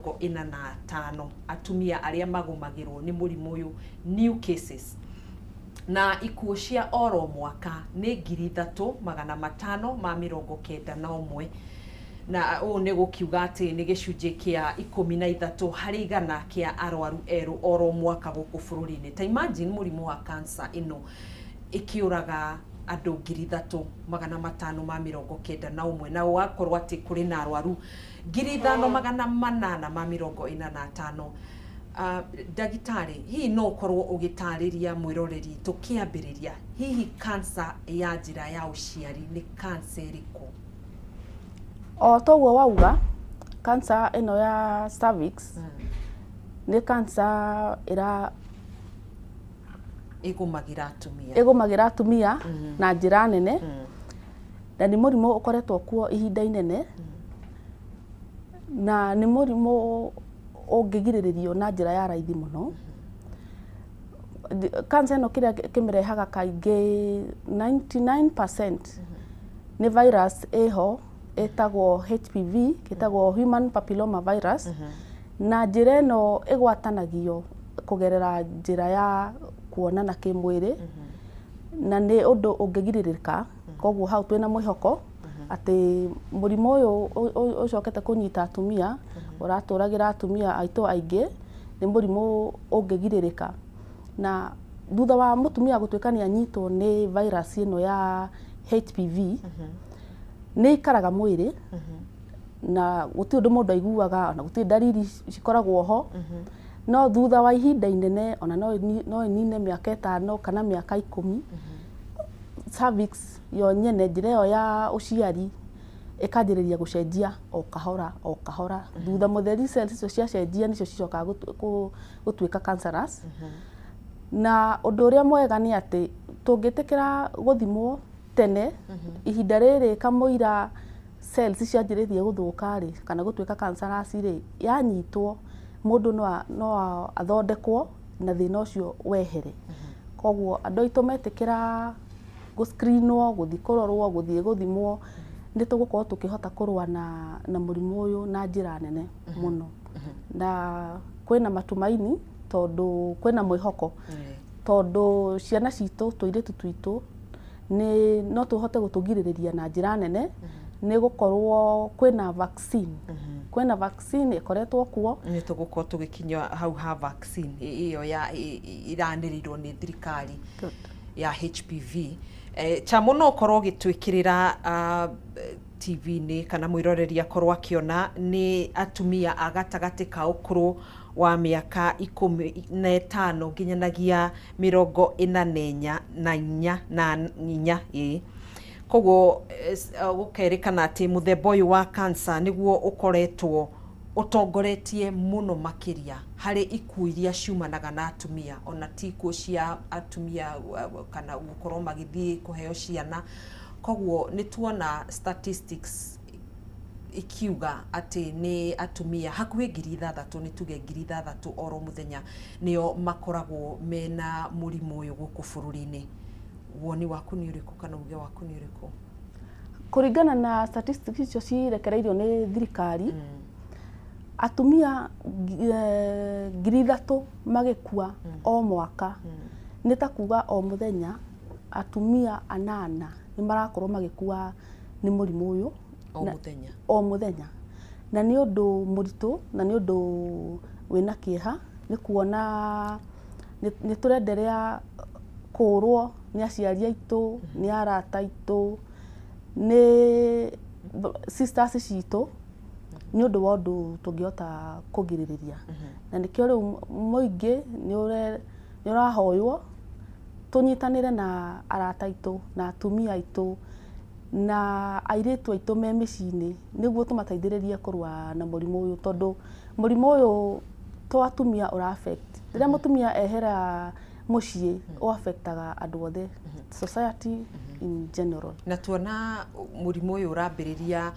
45 atumia aria magumagirwo ni murimu uyu new cases na ikuo cia oro mwaka ni 3,591 na o ne gukiuga ati ni gicunje kia 13 hari igana kia arwaru eru oro mwaka guku bururi-ini. Ta imagine murimu wa cancer ino ikiuraga andu 3,591 na wakorwo ati kuri na arwaru 5,845. Dagitari, hihi no ukorwo ugitariria mwiroreri tukiambiriria hihi cancer ya njira ya uciari ni cancer iriku? O toguo wauga cancer ino ya cervix ni cancer igumagira atumia na njira nene na ni murimu ukoretwo kuo ihinda inene na ni murimu ungigiririo na njira ya raithi muno. Cancer ino kiria kimirehaga kaingi 99% ni virus iho etagwo HPV, kitagwo human papilloma virus, na njira ino igwatanagio kugerera njira ya kuonana kimwiri na ni undu ungigiririka. Koguo hau twina mwihoko ati murimu uyu ucokete kunyita atumia uraturagira atumia aitu aingi ni murimu ungigiririka. Na thutha wa mutumia gutuika ni anyitwo ni virus ino ya HPV ni ikaraga mwiri na guti undu mundu aiguaga na guti dalili cikoragwo ho no thutha wa ihinda inene ona no inine miaka 5 kana miaka 10 cervix yo nyene njira yo ya uciari ikanjiriria gucenjia o kahora thutha mutheri cells icio ciacenjia nicio cicokaga gutuika cancerous. Na undu uria mwega ni ati tungitikira guthimwo tene ihinda riri kamuira cells cianjiririe guthuka ri kana gutuika cancerous ri yanyitwo mundu no athondekwo na thina ucio wehere. Koguo andu aitu metikira guscreenwo guthi kurorwo guthi guthimwo ndi tugukorwo tukihota kurwa na murimu uyu na njira nene muno. Na kwina matumaini tondu kwina mwihoko tondu ciana citu tuiritu twitu ni no tuhote gutugiririria na njira nene ni gukorwo kwina vaccine kwina vaccine ikoretwo kuo ni tugukorwo tugikinya hau ha vaccine iyo ya irandirirwo ni thirikari ya HPV. Chamo no korwo gitwikirira TV-ni kana mwiroreri akorwo akiona ni atumia agatagati ka ukuru wa miaka 15 nginyanagia 44 koguo gukerikana ati muthemba uyu wa cancer niguo ukoretwo utongoretie muno makiria hari ikuo iria ciumanaga na atumia ona tikuo cia atumia kana gukorwo magithii kuheo ciana. Koguo ni tuona statistics ikiuga ati ni atumia hakuhi 6,000 ni tuge 6,000 oro muthenya nio makoragwo mena murimu uyu guku bururi-ini. Woni waku ni uriku kana uge waku ni uriku? Kuringana na statistics icio cirekereirio ni thirikari atumia 3,000 magikua o mwaka ni ta kuga o muthenya atumia 8 ni marakorwo magikua ni murimu uyu o muthenya na ni undu muritu na ni undu wina kieha ni kuona ni turenderea kurwo ni aciari aitu ni arata aitu ni sisters citu ni undu wa undu tungihota kugiririria. Na nikio riu muingi ni urahoywo tunyitanire na arata aitu na atumia aitu na airitu aitu me micini niguo tumateithiririe kurwa na murimu uyu tondu murimu uyu to atumia ura affect. Riria mutumia ehera mucii o affectaga andu othe society in general. Na tuona murimu uyu urambiriria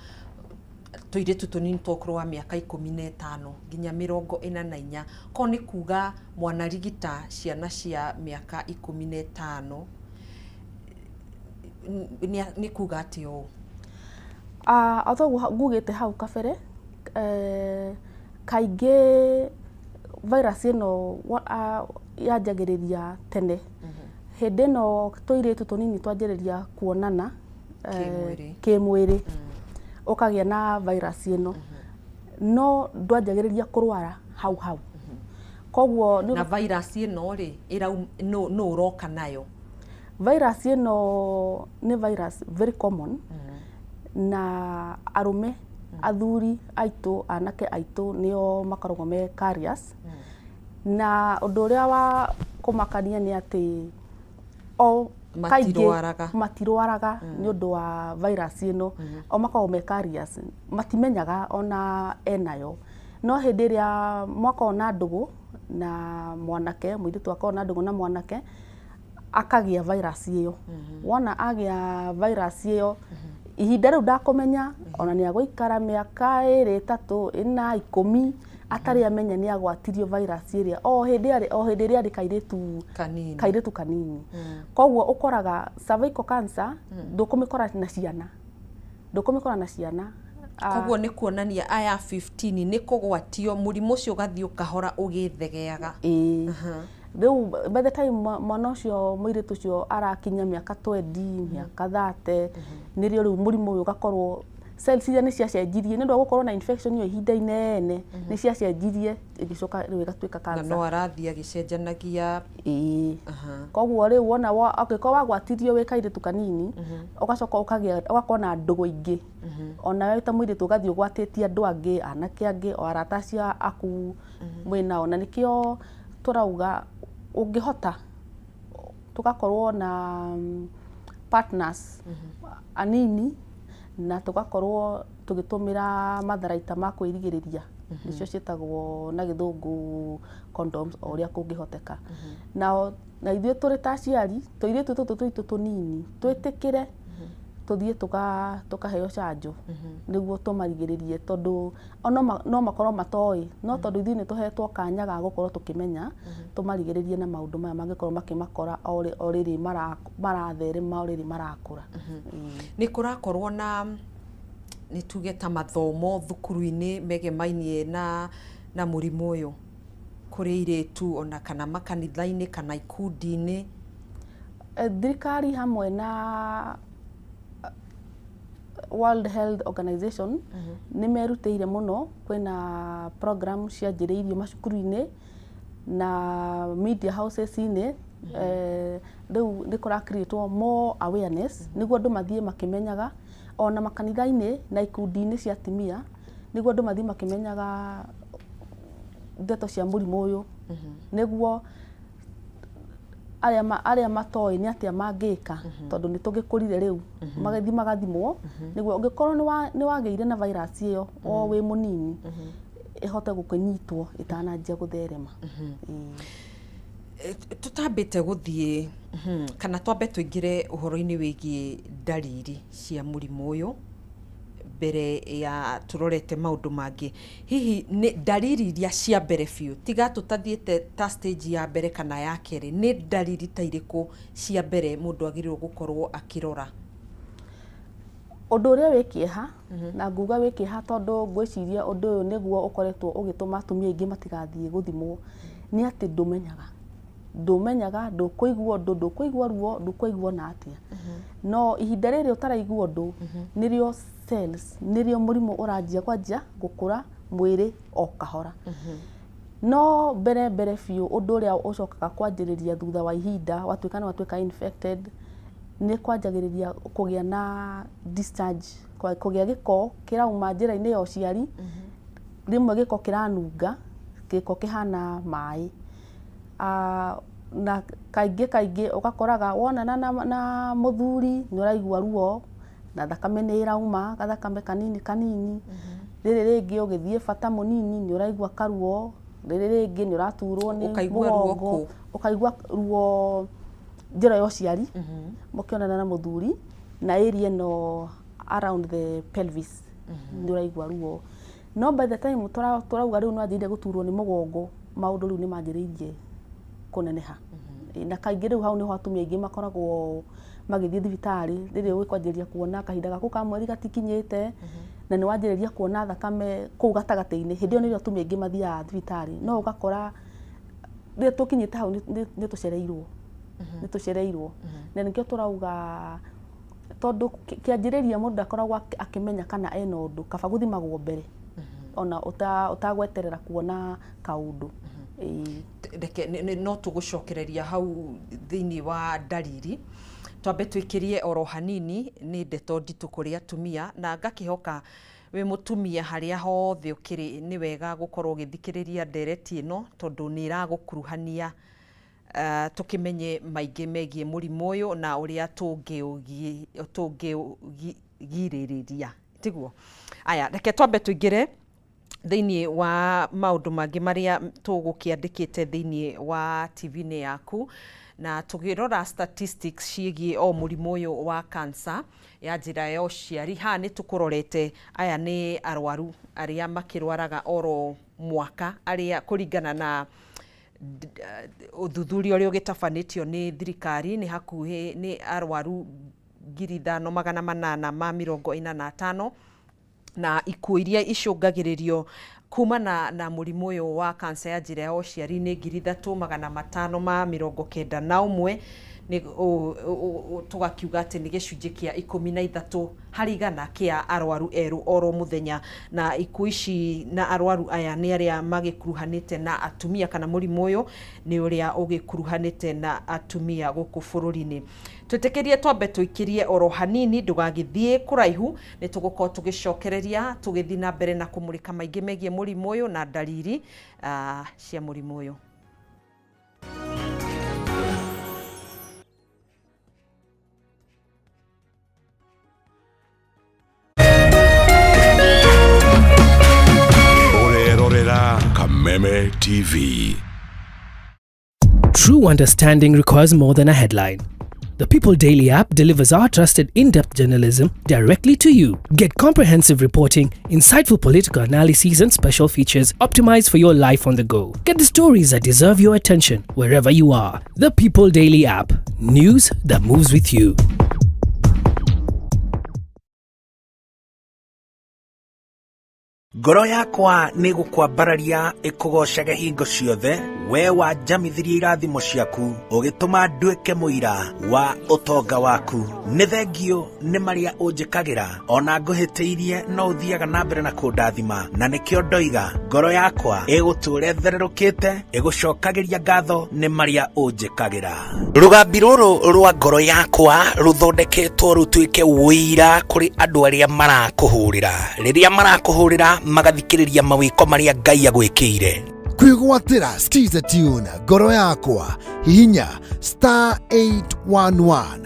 tuiritu tunini tokro wa miaka 15 nginya 44 ko ni kuga mwana rigita ciana cia miaka 15 ni kuga atio although ngugite hau kabere kaingĩ virus ĩno yanjagĩrĩria tene. Hĩndĩ ĩno tũirĩtu tũnini twanjĩrĩria kuonana kĩmwĩrĩ ũkagĩa na virus ĩno, no ndwanjagĩrĩria kũrwara hau hau. Koguo na virus ĩno rĩ no ũroka nayo? Virus ĩno nĩ virus very common, na arũme athuri aitũ, anake aitũ nĩo makoragwo me carriers. Na ũndũ ũrĩa wa kũmakania nĩ atĩ matirwaraga nĩ ũndũ wa virus ĩno, o makoragwo me carriers, matimenyaga ona enayo. No hĩndĩ ĩrĩa mwakorwo na ndũgũ na mwanake, mũirĩtu akorwo na ndũgũ na mwanake, akagĩa virus ĩyo. Wona agĩa virus ĩyo, ihinda rĩu ndakũmenya ona nĩ agũikara mĩaka 2, 3, 4, 10 atarĩ amenya nĩ agwatirio virus ĩrĩa o hĩndĩ ĩrĩa arĩ kairĩtu kanini. Koguo ũkoraga cervical cancer ndũkũmĩkora na ciana. Koguo nĩ kuonania aya 15 nĩ kũgwatio mũrimũ ũcio ũgathiĩ ũkahora ũgĩthegeaga. Rĩu by the time mwana ũcio mũirĩtu ũcio arakinya mĩaka 20, mĩaka 30, nĩrĩo rĩu mũrimũ ũyũ ũgakorwo cells iria nĩ ciacenjirie, nĩ ũndũ wa gũkorwo na infection ĩyo ihinda inene nĩ ciacenjirie ĩgĩcoka rĩu ĩgatuĩka cancer. Na no arathiĩ agĩcenjanagia. Koguo rĩu wona angĩkorwo wagwatirio wĩ kairĩtu kanini, ũgacoka ũgakorwo na ndũgũ ingĩ, ona we ta mũirĩtu ũgathiĩ ũgwatĩtie andũ angĩ, anake angĩ, o arata acio aku mwĩnao. Na nĩkĩo tũrauga ũngĩhota tũgakorwo na partners anini, na tugakorwo tugĩtũmĩra matharaita ma kwĩrigĩrĩria, nĩcio ciĩtagwo na gĩthũngũ condoms, o ũrĩa kũngĩhoteka. Na ithuĩ tũrĩ ta aciari, tũirĩtu tũtũ twitũ tũnini twĩtĩkĩre tũthiĩ tũkaheo canjo nĩguo tũmarigĩrĩrie, tondũ no makorwo matoĩ, no tondũ ithuĩ nĩ tũhetwo kanya ga gũkorwo tũkĩmenya, tũmarigĩrĩrie na maũndũ maya mangĩkorwo makĩmakora o rĩrĩ maratherema, o rĩrĩ marakũra. Nĩ kũrakorwo na nĩ tuge ta mathomo thukuru-inĩ megemainie na mũrimũ ũyũ kũrĩ airĩtu ona kana makanitha-inĩ kana ikundi-inĩ? Thirikari hamwe na World Health Organization nĩ merutĩire mũno. Kwĩna program cianjĩrĩirio macukuru-inĩ na media houses-inĩ. Rĩu nĩ kũra-create more awareness nĩguo andũ mathiĩ makĩmenyaga, ona makanitha-inĩ na ikundi-inĩ cia atumia, nĩguo andũ mathiĩ makĩmenyaga ndeto cia mũrimũ ũyũ, nĩguo arĩa matoĩ nĩ atĩa mangĩka, tondũ nĩ tũgĩkũrire rĩu magathiĩ magathimwo, nĩguo ũngĩkorwo nĩ wagĩire na virus ĩyo o wĩ mũnini, ĩhote gũkũnyitwo ĩtananjia gũtherema. Tũtambĩte gũthiĩ kana twambe tũingĩre ũhoro-inĩ wĩgiĩ ndariri cia mũrimũ ũyũ mbere ya tũrorete maũndũ mangĩ. Hihi nĩ ndariri iria cia mbere biũ, tiga tũtathiĩte ta stage ya mbere kana ya kerĩ, nĩ ndariri ta irĩkũ cia mbere mũndũ agĩrĩirwo gũkorwo akĩrora? Ũndũ ũrĩa wĩ kĩeha, na nguga wĩ kĩeha tondũ ngwĩciria ũndũ ũyũ nĩguo ũkoretwo ũgĩtũma atumia aingĩ matigathiĩ gũthimwo, nĩ atĩ ndũmenyaga, ndũkũigua ũndũ, ndũkũigua ruo, ndũkũigua na atĩa. No ihinda rĩrĩ ũtaraigua ũndũ, nĩrĩo cells, nĩrĩo mũrimũ ũranjia gũkũra mwĩrĩ o kahora. No mbere biũ ũndũ ũrĩa ũcokaga kwanjĩrĩria thutha wa ihinda, watuĩka infected, nĩ kwanjagĩrĩria kũgĩa na discharge, kũgĩa gĩko kĩrauma njĩra-inĩ ya ũciari, rĩmwe gĩko kĩranunga, gĩko kĩhana maĩ. Na kaingĩ ũgakoraga wonana na mũthuri nĩ ũraigua ruo, na thakame nĩ ĩrauma, gathakame kanini, rĩrĩ rĩngĩ ũgĩthiĩ bata mũnini nĩ ũraigua karuo, rĩrĩ rĩngĩ nĩ ũraturwo nĩ mũgongo, ũkaigua ruo njĩra ya ũciari mũkĩonana na mũthuri, na area ĩno around the pelvis nĩ ũraigua ruo. No by the time tũrauga rĩu nĩ wanjĩrĩirie gũturwo nĩ mũgongo, maũndũ rĩu nĩ manjĩrĩirie kũneneha. Na kaingĩ rĩu hau nĩho atumia aingĩ makoragwo magĩthiĩ thibitarĩ rĩrĩa ũgĩkwanjĩrĩria kuona kahinda gaku ka mweri gatikinyĩte, na nĩ wanjĩrĩria kuona thakame kũu gatagatä-inĩ, hĩndĩ ĩyo nĩrĩo atumia aingĩ mathiaga thibitarĩ, no ũgakora rĩrĩa tũkinyĩte hau nĩ tũcereirwo na nĩkĩo tũrauga tondũ kĩanjĩrĩria mũndũ ndakoragwo akĩmenya kana ena ũndũ, kaba gũthimagwo mbere ona ũtagweterera kuona kaũndũ. No tũgũcokereria hau thĩinĩ wa ndariri, twambe twĩkĩrie oro hanini nĩ ndeto nditũ kũrĩ atumia, na ngakĩhoka we mũtumia harĩa hothe ũkĩrĩ nĩ wega gũkorwo ũgĩthikĩrĩria ndereti ĩno tondũ nĩ ĩragũkuruhania tũkĩmenye maingĩ megiĩ mũrimũ ũyũ na ũrĩa tũngĩũgirĩrĩria, tiguo. Aya, reke twambe tũingĩre thĩinĩ wa maũndũ mangĩ marĩa tũgũkĩandĩkĩte thĩinĩ wa TV-inĩ yaku, na tũgĩrora statistics ciĩgiĩ o mũrimũ ũyũ wa cancer ya njĩra ya ũciari. Haha nĩ tũkũrorete, aya nĩ arwaru arĩa makĩrwaraga oro mwaka, arĩa kũringana na ũthuthuria ũrĩa ũgĩtabanĩtio nĩ thirikari nĩ hakuhĩ nĩ arwaru 5,845 na ikuũ iria icũngagĩrĩrio kumana na mũrimũ ũyũ wa cancer ya njĩra ya ũciari nĩ 3,591, tugakiuga atĩ nĩ gĩcunjĩ kĩa 13 harĩ igana kĩa arwaru erũ oro mũthenya, na ikuũ ici na arwaru aya nĩ arĩa magĩkuruhanĩte na atumia, kana mũrimũ ũyũ nĩ ũrĩa ũgĩkuruhanĩte na atumia gũkũ bũrũri-inĩ. Twĩtĩkĩrie twambe tũikĩrie oro hanini, ndũgagĩthiĩ kũraihu, nĩ tũgũkorwo tũgĩcokereria tũgĩthiĩ na mbere na kũmũrĩka maingĩ megiĩ mũrimũ ũyũ na ndariri cia mũrimũ ũyũ. Kameme TV. True understanding requires more than a headline. The People Daily app delivers our trusted in-depth journalism directly to you. Get comprehensive reporting, insightful political analyses and special features optimized for your life on the go. Get the stories that deserve your attention wherever you are. The People Daily app. News that moves with you. Ngoro yakwa nĩ gũkwambararia ĩkũgocage hingo ciothe, we wanjamithirie irathimo ciaku ũgĩtũma nduĩke mũira wa ũtonga waku. Nĩ thengio nĩ marĩa ũnjĩkagĩra, ona ngũhĩtĩirie no ũthiaga na mbere na kũndathima, na nĩkĩo ndoiga ngoro yakwa ĩgũtũũre thererũkĩte ĩgũcokagĩria ngatho nĩ marĩa ũnjĩkagĩra. Rũgambi rũrũ rwa ngoro yakwa rũthondeketwo rũtuĩke ũira kũrĩ andũ arĩa marakũhũrĩra. Rĩrĩa marakũhũrĩra magathikĩrĩria mawĩko marĩa Ngai agwĩkĩire. Kwĩgwatĩra Skiza Tune ngoro yakwa, hihinya *811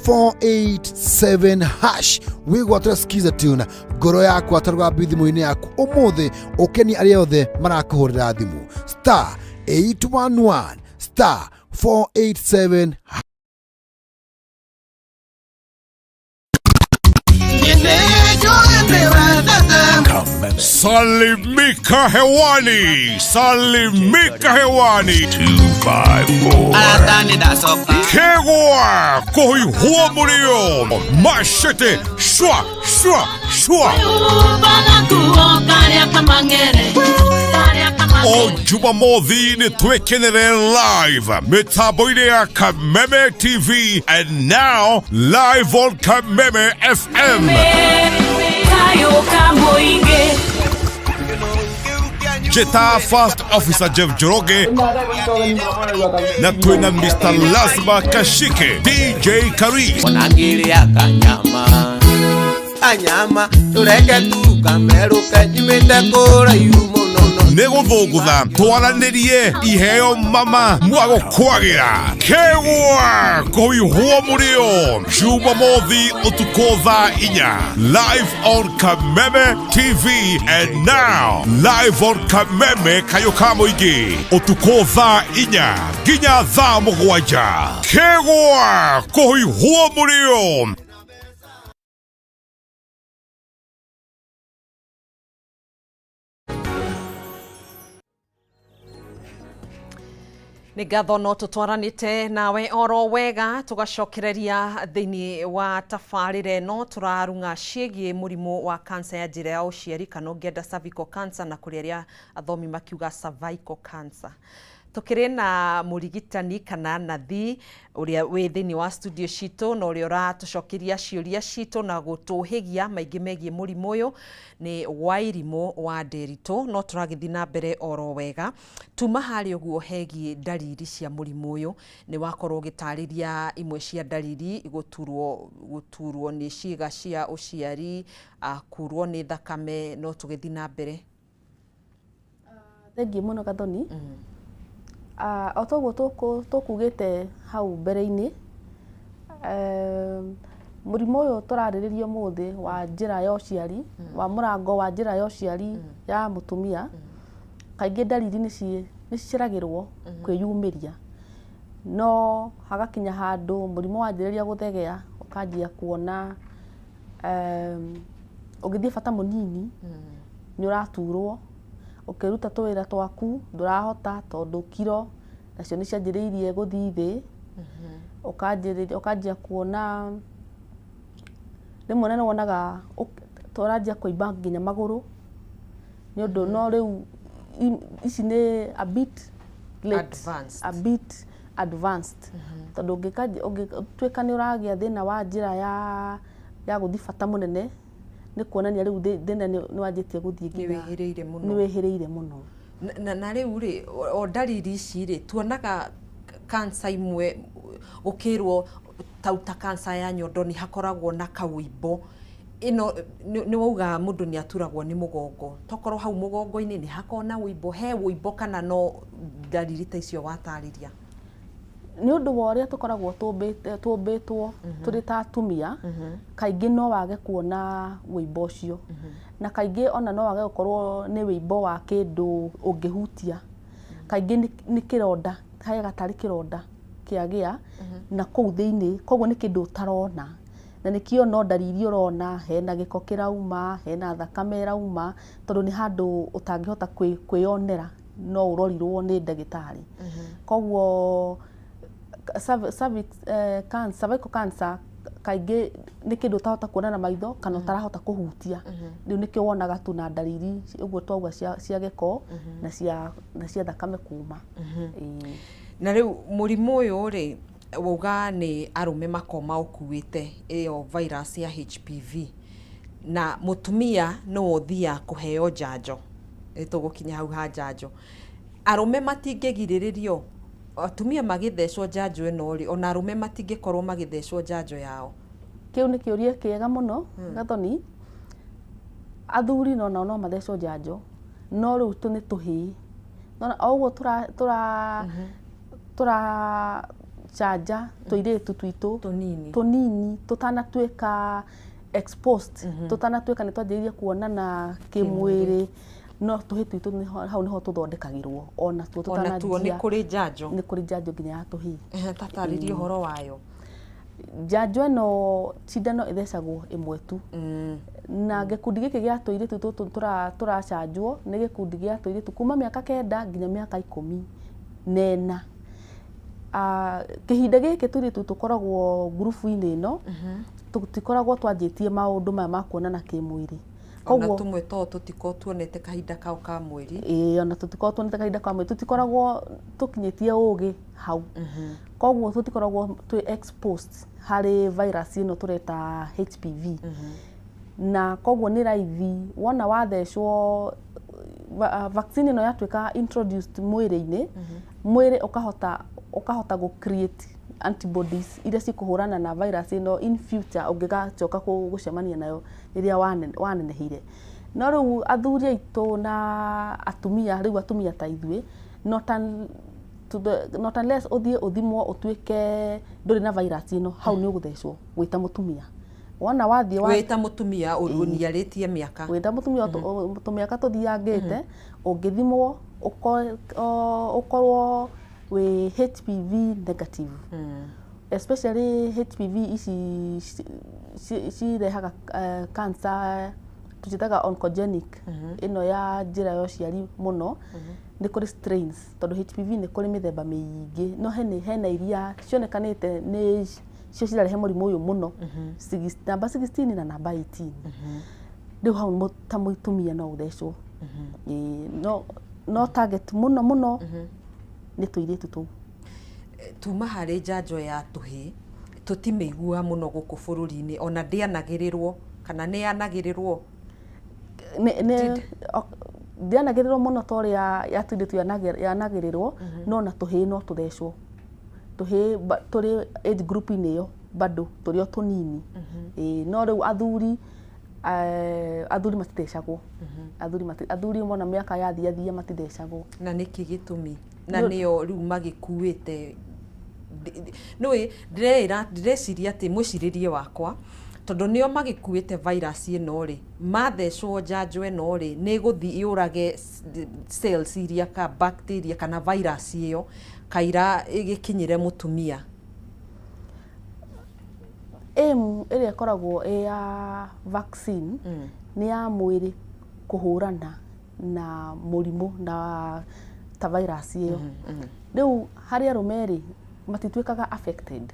*487# wĩgwatĩra Skiza Tune ngoro yakwa ta rũgambi thimũ-inĩ yaku ũmũthĩ ũkeni arĩa othe marakũhũrĩra thimũ *811 *487#. Salimika hewani, salimika hewani. 254 Kegwa kuhuhua mulio mashete shwa shwa shwa. O Jumamothi ni twekenere live mitambo-inĩ ya Kameme TV and now live on Kameme FM. Jeta First Officer Jeff Joroge na twina Mr. Lazima Kashike, DJ Karis. Wanangilia kanyama tureke tukameruke nyimite kura yumo Negũthũngũtha twaranĩrie iheo mama mwagũkwagĩra Kegwa kũihũa mũrĩo Jumamothi ũtukũ thaa 4 live on Kameme TV and now live on Kameme Kayũka Mũingĩ ũtukũ thaa 4 nginya thaa 7 Kegwa kũihũa mũrĩo. nä ngatho no tå twaranä nawe oro wega tugacokereria thĩinĩ wa tabarĩra ĩno tũrarunga ciĩgiĩ mũrimũ wa cancer ya njĩra ya ũciari kana ũngĩenda cervical cancer na kũrĩ arĩa athomi makiuga cervical cancer. Tukĩrĩ na mũrigitani kana nathi ũrĩa wĩ thĩinĩ wa studio citũ na ũrĩa ũratũcokeria ciũria citũ na gũtũhĩgia maingĩ megiĩ mũrimũ ũyũ nĩ Wairimũ wa Nderitu. No tũragĩthiĩ na mbere oro wega tuma harĩ ũguo hegiĩ ndariri cia mũrimũ ũyũ nĩ wakorwo ũgĩtarĩria imwe cia ndariri gũturwo nĩ ciĩga cia ũciari, kurwo nĩ thakame. No tũgĩthiĩ na mbere. Thengiũ mũno Gathoni. O toguo tũkugĩte hau mbere-inĩ, mũrimũ ũyũ tũrarĩrĩria ũmũthĩ wa njĩra ya ũciari, wa mũrango wa njĩra ya ũciari ya mũtumia, kaingĩ ndariri nĩ ciceragĩrwo kwĩyumĩria, no hagakinya handũ mũrimũ wanjĩrĩria gũthegea ũkanjia kuona ũgĩthiĩ bata mũnini nĩ ũraturwo, ũkĩruta tũwĩra twaku ndũrahota tondũ kiro nacio nĩ cianjĩrĩirie gũthiĩ thĩ, ũkanjia kuona rĩmwe nĩ wonaga tũranjia kũimba nginya magũrũ nĩ ũndũ. No rĩu ici nĩ a bit advanced tondũ ũngĩtuĩka nĩ ũragĩa thĩna wa njĩra ya gũthiĩ bata mũnene nĩ kuonania rĩu thĩna nĩ wanjĩtie gũthiĩ nĩ wĩhĩrĩire mũno. Na rĩu rĩ o ndariri ici rĩ tuonaga cancer imwe gũkĩrwo ta cancer ya nyondo nĩ hakoragwo na kaũimbo. Ĩno nĩ wauga mũndũ nĩ aturagwo nĩ mũgongo, tokorwo hau mũgongo-inĩ nĩ hakoragwo na ũimbo, he ũimbo kana no ndariri ta icio watarĩria? Nĩ ũndũ wa ũrĩa tũkoragwo tũmbĩtwo tũrĩ ta atumia, kaingĩ no wage kuona ũimbo ũcio, na kaingĩ ona no wage gũkorwo nĩ ũimbo wa kĩndũ ũngĩhutia. Kaingĩ nĩ kĩronda, hega tarĩ kĩronda kĩagĩa na kũu thĩinĩ, koguo nĩ kĩndũ ũtarona, na nĩkĩo no ndariri ũrona hena gĩko kĩrauma, hena thakame ĩrauma, tondũ nĩ handũ ũtangĩhota kwĩyonera, no ũrorirwo nĩ ndagĩtarĩ. Koguo cervical cancer kaingĩ nĩ kĩndũ ũtahota kuona na maitho kana ũtarahota kũhutia. Rĩu nĩkĩo wonaga tu na ndariri ũguo twauga cia gĩko na cia thakame kuuma. Na rĩu mũrimũ ũyũ rĩ wauga nĩ arũme makoma ũkuĩte ĩyo virus ya HPV, na mũtumia no ũthia kũheo njanjo. Tũgũkinya hau ha njanjo, arũme matingĩgirĩrĩrio? Atumia magĩthecwo njanjo ĩno rĩ ona arũme matingĩkorwo magĩthecwo njanjo yao? Kĩu nĩ kĩũria kĩega mũno Gathoni. Athuri no mathecwo njanjo, no rĩu nĩ tũhĩĩ. O ũguo tũrachanja tũirĩtu twitũ tũnini tũtanatuĩka exposed, tũtanatuĩka nĩ twanjĩrĩirie kuonana kĩmwĩrĩ, no tũhĩĩ twitũ hau nĩho tũthondekagĩrwo ona tuo tuo nĩ kũrĩ njanjo. Nĩ kũrĩ njanjo nginya ya tũhĩĩ. Tatarĩria ũhoro wayo. Njanjo ĩno cindano ĩthecagwo ĩmwe tu, na gĩkundi gĩkĩ gĩa tũirĩtu tũtũ tũracanjwo nĩ gĩkundi gĩa tũirĩtu kuma mĩaka 9 nginya mĩaka 14. Kĩhinda gĩkĩ tũirĩtu tũkoragwo ngurubu-inĩ ĩno, tũtikoragwo twanjĩtie maũndũ maya ma kuonana kĩmwĩrĩ. Ona tumwe to tũtikoragwo tuonete kahinda kao ka mweri. Ona tũtikoragwo tuonete kahinda ka mweri, tũtikoragwo tũkinyĩtie ũgĩ hau. Koguo tũtikoragwo twĩ exposed harĩ virus ĩno tũreta HPV. Na koguo nĩ raithi wona wathecwo vaccine ĩno yatuĩka introduced mwĩrĩ-inĩ, mwĩrĩ ũkahota gũ-create antibodies iria cikũhũrana na virus ĩno in future ũngĩgacoka gũcemania nayo rĩrĩa wanenehire. No rĩu athuri aitũ na atumia, rĩu atumia ta ithuĩ, not unless ũthiĩ ũthimwo ũtuĩke ndũrĩ na virus ĩno, hau nĩ ũgũthecwo wĩta mũtumia. Wona wathiĩ wĩta mũtumia ũniarĩtie mĩaka, wĩta mũtumia tũmĩaka tũthiangĩte, ũngĩthimwo ũkorwo wĩ HPV negative. Especially HPV ici cirehaga cancer tujitaga oncogenic ino ya njira ya ũciari mũno nĩ kũrĩ strains tondũ HPV nĩ kũrĩ mĩthemba mĩingĩ no hena iria cionekanĩte nĩ cio cirarehe mũrimũ ũyũ mũno namba 16 na namba 18 rĩu hau ta mũtumia no ũthecwo no target mũno nĩ tũirĩtu tũu. Tuma harĩ njanjo ya tũhĩ tũtimĩigua mũno gũkũ bũrũri-inĩ ona ndĩanagĩrĩrwo kana nĩ yanagĩrĩrwo ndĩanagĩrĩrwo mũno torĩa ya tũirĩtu yanagĩrĩrwo no na tũhĩ no tũthecwo tũhĩ tũrĩ age group-inĩ ĩyo bado tũrĩ o tũnini no rĩu athuri matithecagwo athuri mona mĩaka yathiathia matithecagwo. Na nĩkĩ gĩtũmi na nĩo rĩu magĩkuĩte nũĩ ndĩreciria atĩ mwĩcirĩrie wakwa tondũ nĩo magĩkuĩte virus ĩno rĩ mathecwo njanjo ĩno rĩ nĩ gũthiĩ yũrage cells iria ka bacteria kana virus ĩyo kaira ĩgĩkinyĩre mũtumia. Ĩrĩa ĩkoragwo ya vaccine nĩ ya mwĩrĩ kũhũrana na mũrimũ na ta virus ĩyo. Rĩu harĩ arũme rĩ matituĩkaga affected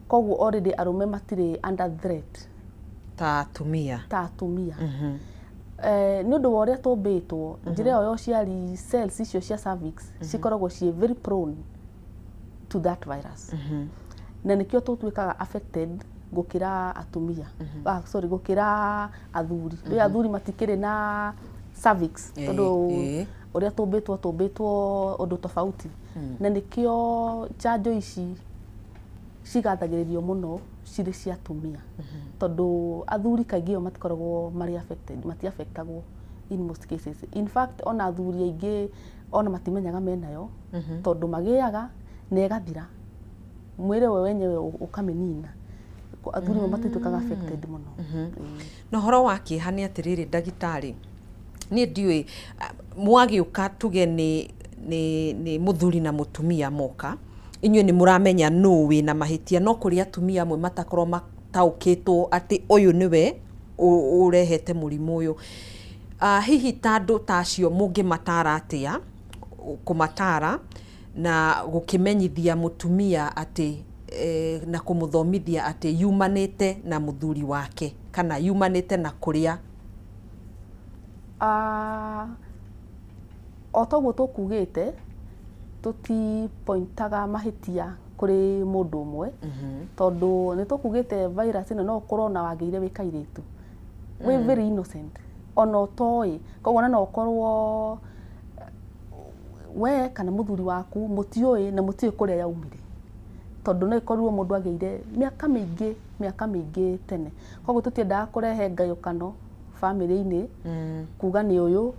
koguo already arũme matirĩ under threat ta atumia nĩ ũndũ wa ũrĩa tũmbĩtwo njĩra ĩyo ya ũciari cells icio cia cervix cikoragwo ciĩ very prone to that virus na nĩkĩo tũtuĩkaga affected gũkĩra atumia gũkĩra athuri. Rĩu athuri matikĩrĩ na cervix tondũ ũrĩa tũmbĩtwo ũndũ tofauti na nĩkĩo njanjo ici cigathagĩrĩrio mũno cirĩ cia atumia tondũ athuri kaingĩ o matikoragwo marĩ affected matiaffectagwo in most cases. In fact ona athuri aingĩ ona matimenyaga menayo tondũ magĩaga na ĩgathira mwĩrĩ we wenyewe ũkamĩnina athuri matituĩkaga affected mũno. Na ũhoro wa kĩeha nĩ atĩrĩrĩ ndagĩtarĩ niĩ ndiũĩ mwagĩũka tuge nĩ mũthuri na mũtumia moka inyuĩ nĩ mũramenya nũ wĩ na mahĩtia no kũrĩ atumia amwe matakorwo mataũkĩtwo atĩ ũyũ nĩwe ũrehete mũrimũ ũyũ. Hihi ta andũ tacio mũngĩmatara atĩa kũmatara na gũkĩmenyithia mũtumia atĩ na kũmũthomithia atĩ yumanĩte na mũthuri wake kana yumanĩte na kũrĩa? O toguo tũkugĩte tũtipointaga mahĩtia kũrĩ mũndũ ũmwe tondũ nĩ tũkugĩte virus ĩno no ũkorwo na wagĩire wĩ kairĩtu wĩ very innocent ona ũtoĩ koguo no ũkorwo we kana mũthuri waku mũtiũĩ na mũtiũĩ kũrĩa yaumire tondũ no ĩkorirwo mũndũ agĩire mĩaka mĩingĩ tene koguo tũtiendaga kũrehe ngayũkano family-inĩ kuga nĩ ũyũ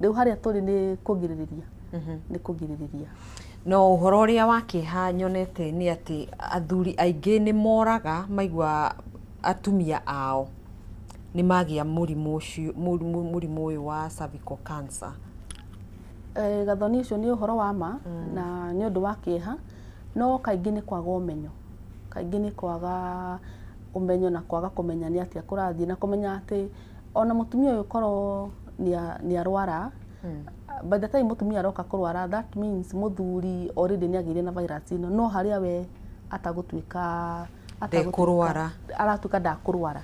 rĩu harĩa tũrĩ nĩ kũgirĩrĩria. No ũhoro ũrĩa wa kĩeha nyonete nĩ atĩ athuri aingĩ nĩ moraga maigua atumia ao nĩ magĩa mũrimũ ũyũ wa cervical cancer. Gathoni ũcio nĩ ũhoro wa ma na nĩ ũndũ wa kĩeha no kaingĩ nĩ kwaga ũmenyo na kwaga kũmenya nĩ atĩa kũrathiĩ na kũmenya atĩ ona mũtumia ũyũ korwo nĩ arwara by the time mũtumia aroka kũrwara that means mũthuri already nĩ agĩire na virus ĩno no harĩa we aratuĩka ndakũrwara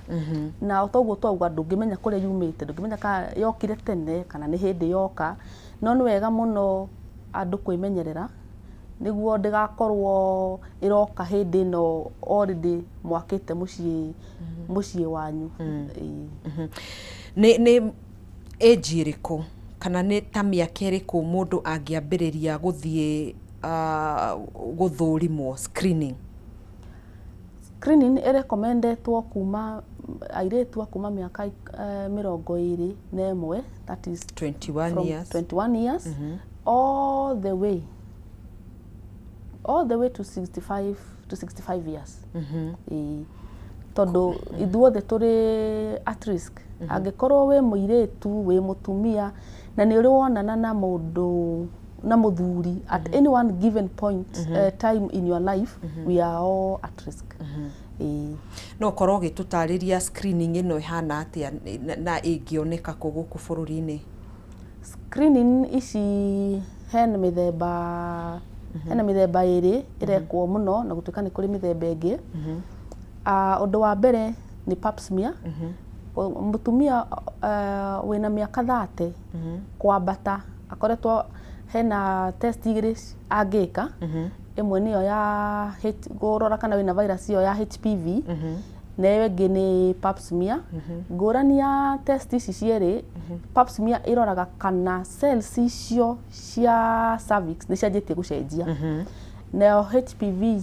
na toguo twauga ndũngĩmenya kũrĩa yumĩte ndũngĩmenya kana yokire tene kana nĩ hĩndĩ yoka no nĩ wega mũno andũ kwĩmenyerera nĩguo ndĩgakorwo ĩroka hĩndĩ ĩno already mwakĩte mũciĩ wanyu. Nĩ age ĩrĩkũ kana nĩ ta mĩaka ĩrĩkũ mũndũ angĩambĩrĩria gũthiĩ gũthũrimwo screening? Screening ĩrekomendetwo kuma airĩtu kuma mĩaka 21 that is 21 years all the way to 65 years. Tondũ ithuothe tũrĩ at risk angĩkorwo wĩ mũirĩtu wĩ mũtumia na nĩ ũrĩ wonana na mũthuri at any one given point time in your life we are all at risk. no korwo gĩtũtarĩria screening ĩno ihana atia na ĩngĩoneka kũ gũkũ bũrũri-inĩ? Screening ici hena mĩthemba ĩrĩ ĩrekwo mũno na gũtuĩka nĩ kũrĩ mĩthemba ĩngĩ. Ũndũ wa mbere nĩ pap smear. Mũtumia wĩna mĩaka 30 kwambata akoretwo hena test igĩrĩ angĩka. Ĩmwe nĩyo ya kũrora kana wĩna virus ĩyo ya HPV, na ĩyo ĩngĩ nĩ pap smear. Ngũrani ya test ici cierĩ, pap smear ĩroraga kana cells icio cia cervix nĩ cianjĩtie gũcenjia. Nayo HPV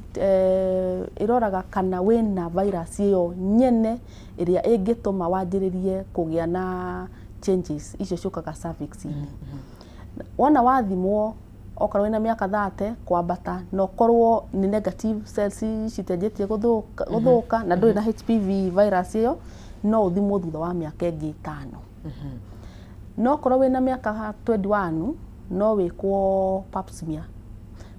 ĩroraga kana wĩna virus ĩyo nyene ĩrĩa ĩngĩtũma wanjĩrĩrie kũgĩa na changes icio ciũkaga cervix-inĩ. Wona wathimwo okorwo wĩna mĩaka 30 kwambata na okorwo nĩ negative cells citenjĩtie gũthũka na ndũrĩ na HPV virus ĩyo, no ũthimwo thutha wa mĩaka ĩngĩ 5. No okorwo wĩna mĩaka 21 no wĩkwo pap smear.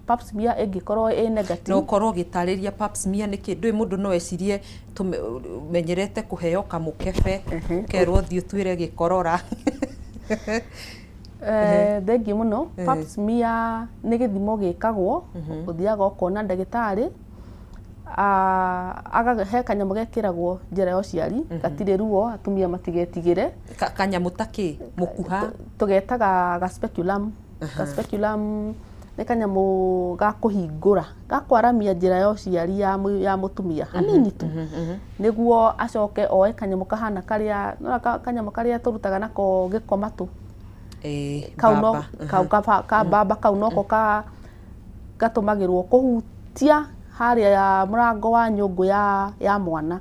Pap smear ĩngĩkorwo ĩ negative. No korwo gĩtarĩria pap smear nĩkĩ? Ndũĩ mũndũ no ecirie tũmenyerete kũheo kamũkebe kerwo thiĩ ũtuĩre gĩkorora. Thengiũ mũno. Pap smear nĩ gĩthimo gĩkagwo, ũthiaga ũkona ndagĩtarĩ, he kanyamũ gekĩragwo njĩra ya ũciari, gatirĩ ruo, atumia matigetigĩre. Kanyamũ ta kĩ? Mũkuha? Tũgetaga ga speculum. Ga speculum nĩ kanyamũ ga kũhingũra, ga kwaramia njĩra ya ũciari ya mũtumia hanini tu, nĩguo acoke oe kanyamũ kahana kanyamũ karĩa tũrutaga nako gĩkoma tu. Kambamba kau noko gatũmagĩrwo kũhutia harĩa ya mũrango wa nyũngũ ya mwana.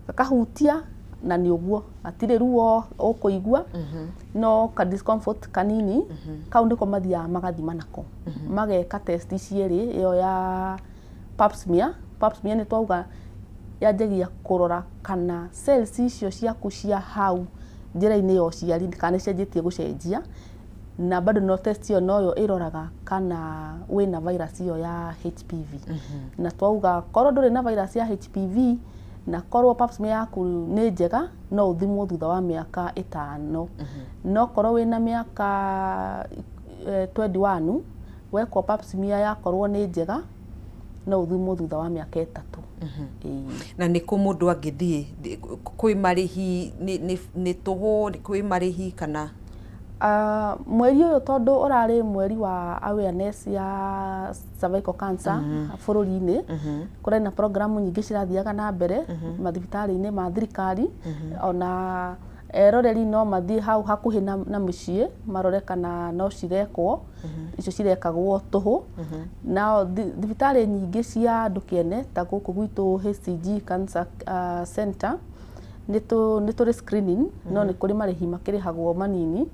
Gakahutia na nĩ ũguo, hatirĩ ruo ũkũigua, no ka discomfort kanini. Kau nĩko mathiaga magathima nako, mageka test cierĩ, ĩyo ya pap smear. Pap smear nĩ twauga yanjagia kũrora kana cells icio ciaku cia hau njĩra-inĩ ya ũciari kana nĩcianjĩtie gũcenjia, na bado no test ĩyo noyo ĩroraga kana wĩna virus ĩyo ya HPV. Na twauga korwo ndũrĩ na virus ya HPV na korwo pap smear yaku nĩ njega, no ũthimwo thutha wa mĩaka 5. No korwo wĩna mĩaka 21 wekwo pap smear yakorwo nĩ njega, no ũthimwo thutha wa mĩaka 3. Na nĩ kũ mũndũ angĩthiĩ? Kwĩ marĩhi, nĩ tũhũ, kwĩ marĩhi kana? Mweri ũyũ tondũ ũrarĩ mweri wa awareness ya cervical cancer bũrũri-inĩ, kũrĩ na programu nyingĩ cirathiaga na mbere mathibitarĩ-inĩ ma thirikari, ona eroreri no mathiĩ hau hakuhĩ na mũciĩ marore kana no cirekwo. Icio cirekagwo tũhũ. Na thibitarĩ nyingĩ cia andũ kĩene ta gũkũ gwitũ HCG Cancer Center nĩ tũrĩ screening, no nĩ kũrĩ marĩhi makĩrĩhagwo manini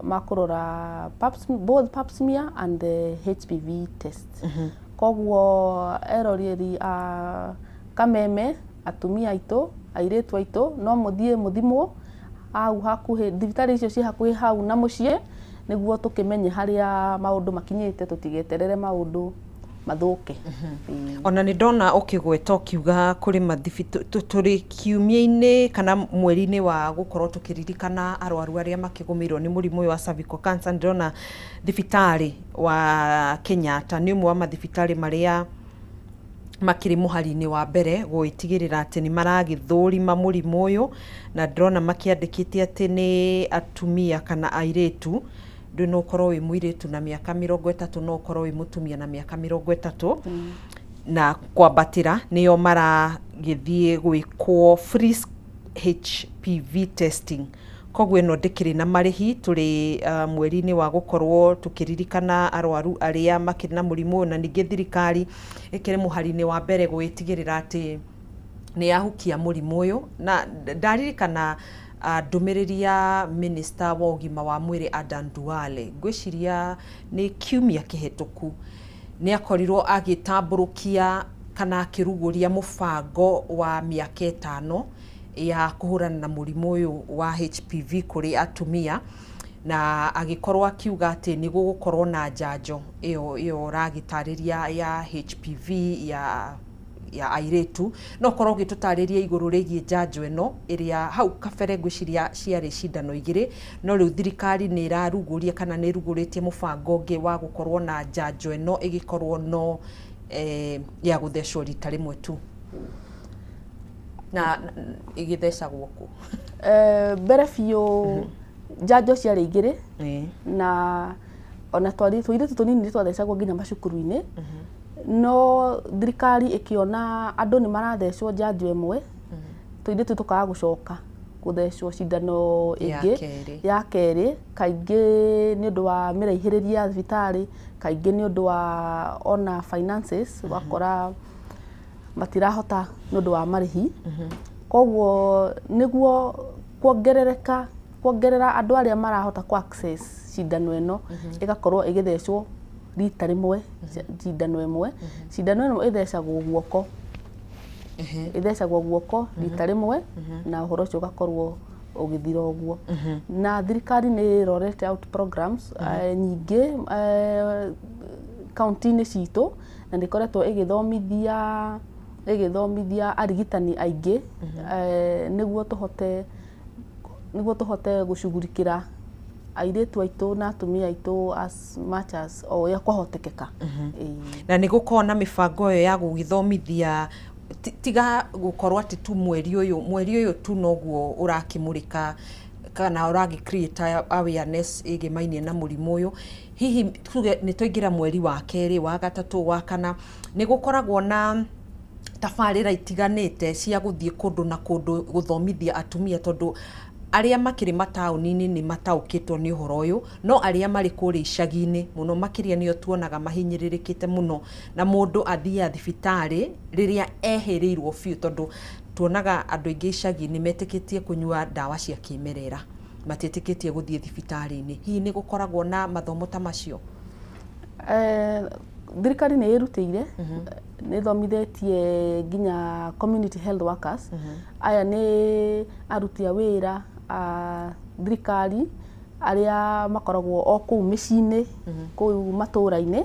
makũrora both pap smear and the HPV test. Koguo eroreri kameme, atumia aitũ, airĩtu aitũ, no mũthiĩ mũthimwo hau hakuhĩ, thibitarĩ icio ci hakuhĩ hau na mũciĩ, nĩguo tũkĩmenye harĩa maũndũ makinyĩte, tũtigeterere maũndũ mathũke. Ona nĩ ndona ũkĩgweta ũkiuga kũrĩ tũrĩ kiumia-inĩ kana mweri-inĩ wa gũkorwo tũkĩririkana arwaru arĩa makĩgũmĩirwo nĩ mũrimũ ũyũ wa cervical cancer. Nĩ ndona thibitarĩ wa Kenyatta nĩ ũmwe wa mathibitarĩ marĩa makĩrĩ mũhari-inĩ wa mbere gwĩtigĩrĩra atĩ nĩ maragĩthũrima mũrimũ ũyũ, na ndĩrona makĩandĩkĩte atĩ nĩ atumia kana airĩtu. Ndũ no ũkorwo wĩ mũirĩtu na mĩaka 30, no ũkorwo wĩ mũtumia na mĩaka 30, na kwambatĩra nĩo maragĩthiĩ gwĩkwo free HPV testing. Koguo ĩno ndĩkĩrĩ na marĩhi. Tũrĩ mweri-inĩ wa gũkorwo tũkĩririkana arwaru arĩa makĩrĩ na mũrimũ ũyũ, na ningĩ thirikari ĩkĩrĩ mũhari-inĩ wa mbere gwĩtigĩrĩra atĩ nĩ yahukia mũrimũ ũyũ. Na ndaririkana ndũmĩrĩri ya Minister wa ũgima wa mwĩrĩ Adan Duale, ngwĩciria nĩ kiumia kĩhetũku, nĩ akorirwo agĩtambũrũkia kana akĩrugũria mũbango wa mĩaka 5 ya kũhũrana na mũrimũ ũyũ wa HPV kũrĩ atumia, na agĩkorwo akiuga atĩ nĩ gũgũkorwo na njanjo ĩyo ũragĩtarĩria ya HPV ya airetu no korwo gitutariria iguru rigie njanjo eno iria hau kabere ngwiciria ciari cindano igiri no riu thirikari ni iraruguria kana ni iruguritie mubango ungi wa gukorwo na njanjo eno igikorwo no ya guthecwo rita rimwe tu na igithecagwo ku mbere biũ njanjo ciarĩ igĩrĩ na ona tũirĩtu tũnini nĩ twathecagwo nginya macukuru-inĩ no thirikari ĩkĩona andũ nĩ marathecwo njanjo ĩmwe tũirĩtu tũkaga gũcoka gũthecwo cindano ĩngĩ ya kerĩ kaingĩ nĩ ũndũ wa mĩraihĩrĩrie ya thibitarĩ kaingĩ nĩ ũndũ wa ona finances wakora matirahota nĩ ũndũ wa marĩhi koguo nĩguo kuongerera andũ arĩa marahota ku access cindano ĩno ĩgakorwo ĩgĩthecwo rita rĩmwe cindano ĩmwe cindano ĩno ĩthecagwo guoko rita rĩmwe na ũhoro ũcio ũgakorwo ũgĩthira ũguo na thirikari nĩ ĩrorete out programs nyingĩ kaunti-inĩ citũ na nĩ ĩkoretwo ĩgĩthomithia arigitani aingĩ nĩguo tũhote gũcugurikĩra airĩtu aitũ na atumia aitũ as much as o ya kwahotekeka na nĩ gũkorwo na mĩbango ĩyo ya gũgĩthomithia tiga gukorwo ati tu mweri uyu tu noguo urakimurika kana uragi create awareness igimainie na murimu uyu hihi tuge ni toingira mweri wa keri wa gatatu wa kana ni gukoragwo na tabarĩra itiganĩte cia gũthie kũndũ na kũndũ gũthomithia atumia tondu aria makiri mataũni-inĩ nĩ mataũkĩtwo nĩ ũhoro ũyũ no aria marĩ kũrĩa icagi-inĩ mũno makĩria nĩo tuonaga mahinyĩrĩrĩkĩte mũno na mũndũ athiaga thibitarĩ rĩrĩa ehĩrĩirwo biũ tondu tuonaga andũ aingĩ icagi-inĩ metĩkĩtie kũnyua ndawa cia kĩmerera matiĩtĩkĩtie gũthie thibitarĩ-inĩ hihi nĩ gũkoragwo na mathomo ta macio thirikari nĩ ĩrutĩire nĩ thomithĩtie nginya community health workers aya nĩ aruti a wĩra thirikari arĩa makoragwo o kũu mĩciĩ-inĩ kũu matũũra-inĩ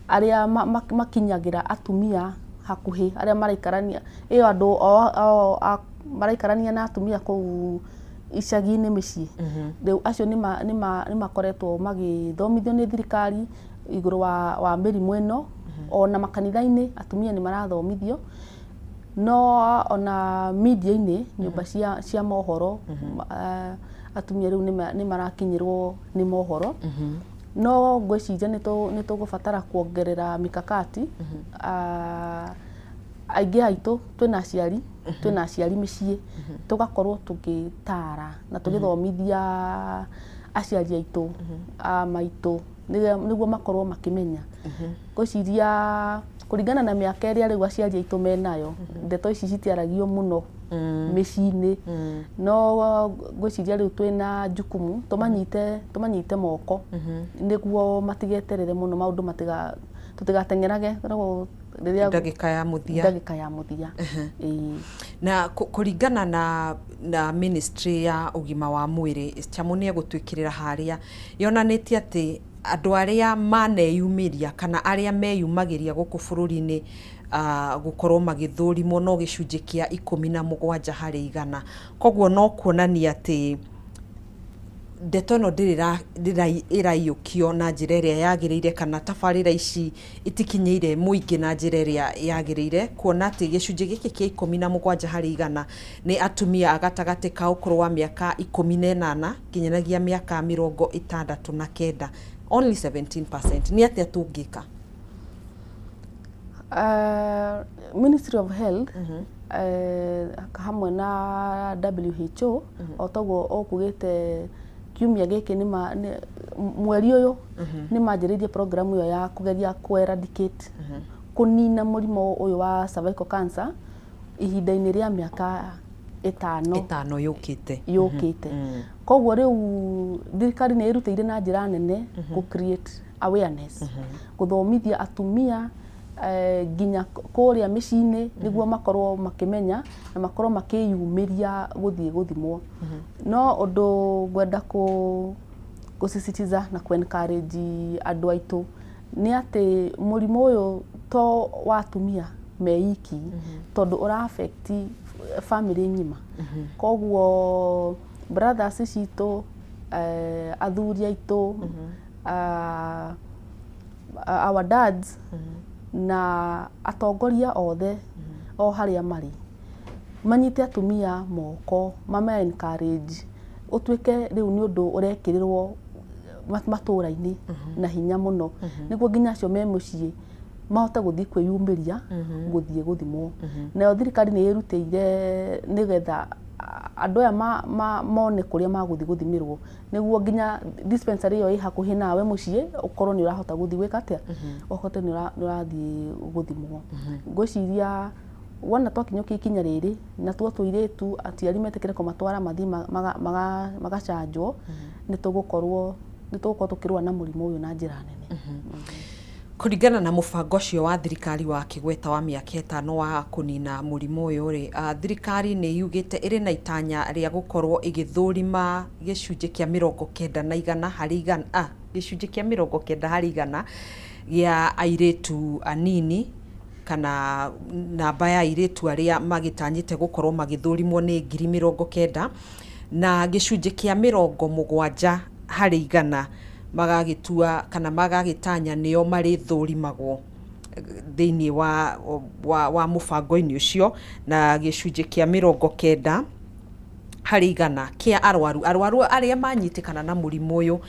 arĩa makinyagĩra atumia hakuhĩ arĩa maraikarania andũ maraikarania na atumia kũu icagi-inĩ mĩciĩ rĩu acio nĩ makoretwo magĩthomithio nĩ thirikari igũrũ wa mĩrimũ ĩno ona makanitha-inĩ atumia nĩ marathomithio no ona media-inĩ nyũmba cia mohoro atumia rĩu nĩ marakinyĩrwo nĩ mohoro no ngwĩciria nĩ tũgũbatara kuongerera mikakati aingĩ aitũ twĩna aciari mĩciĩ tũgakorwo tũgĩtara na tũgĩthomithia aciari aitũ maitũ nĩguo makorwo makĩmenya ngwĩciria kũringana na mĩaka ĩrĩa rĩu aciari aitũ menayo ndeto ici citiaragio mũno mĩciĩ-inĩ no ngwĩciria rĩu twĩna jukumu tũmanyite moko nĩguo matigeterere mũno maũndũ tũtigateng'erage rĩrĩa ndagĩka ya mũthia na kũringana na ministry ya ũgima wa mwĩrĩ Chamu nĩ egũtwĩkĩrĩra harĩa yonanĩtie atĩ andũ arĩa maneyumĩria kana arĩa meyumagĩria gũkũ bũrũri-inĩ gũkorwo magĩthũrimwo no gĩcunjĩ kĩa 17 harĩ 100 koguo no kuonania atĩ ndeto ĩno ĩraiyũkio na njĩra ĩrĩa yagĩrĩire kana tabarĩra ici itikinyĩire mũingĩ na njĩra ĩrĩa yagĩrĩire kuona atĩ gĩcunjĩ gĩkĩ kĩa 17 harĩ 100 nĩ atumia agatagatĩ ka ũkũrũ wa mĩaka 18 nginyagia mĩaka 69 only 17%. Nĩ atĩa tũngĩka? Ministry of Health hamwe na WHO otoguo okugĩte kiumia gĩkĩ mweri ũyũ nĩ manjĩrĩirie program ĩyo ya kũgeria ku-eradicate kũnina mũrimũ ũyũ wa cervical cancer ihinda-inĩ rĩa mĩaka 5 yũkĩte koguo rĩu thirikari nĩ ĩrutĩire na njĩra nene ku-create awareness gũthomithia atumia nginya kũrĩa mĩciĩ-inĩ nĩguo makorwo makĩmenya na makorwo makĩyumĩria gũthiĩ gũthimwo no ũndũ ngwenda gũsisitiza na ku-encourage andũ aitũ nĩ atĩ mũrimũ ũyũ to wa atumia meiki tondu ura affect family ngima koguo brothers cito athuri aitu our dads na atongoria othe o haria mari manyite atumia moko mama encourage utwike riu ni undu urekirirwo matura-ini na hinya muno niguo nginya acio me mucii mahote guthii kwiyumbiria guthii guthimwo na thirikari ni irutire nigetha andu aya mone kuria maguthii guthimirwo niguo nginya dispensary iyo i hakuhi nawe mucii ukorwo ni urahota guthii gwika atia uhote ni urathii guthimwo ngwiciria wona twakinyukia ikinya riri na tuo tuiretu atiari metekire kumatwara mathi magachanjwo ni tugukorwo tukirua na murimu uyu na njira nene kuringana na mubango cio wa thirikari wa kigweta wa miaka 5 wa kunina murimu uyu ri thirikari ni yugite iri na itanya ria gukorwo igithurima gicunje kia 90% hari igana gicunje kia 90% hari igana gia airetu anini kana namba ya airetu aria magitanyite gukorwo magithurimwo ni 90,000 na gicunje kia 70% hari igana magagitua kana magagitanya nio mari thurimagwo thiini wa mubango-ini ucio na gicunje kia 90% hari igana kia arwaru aria manyitikana na murimu uyu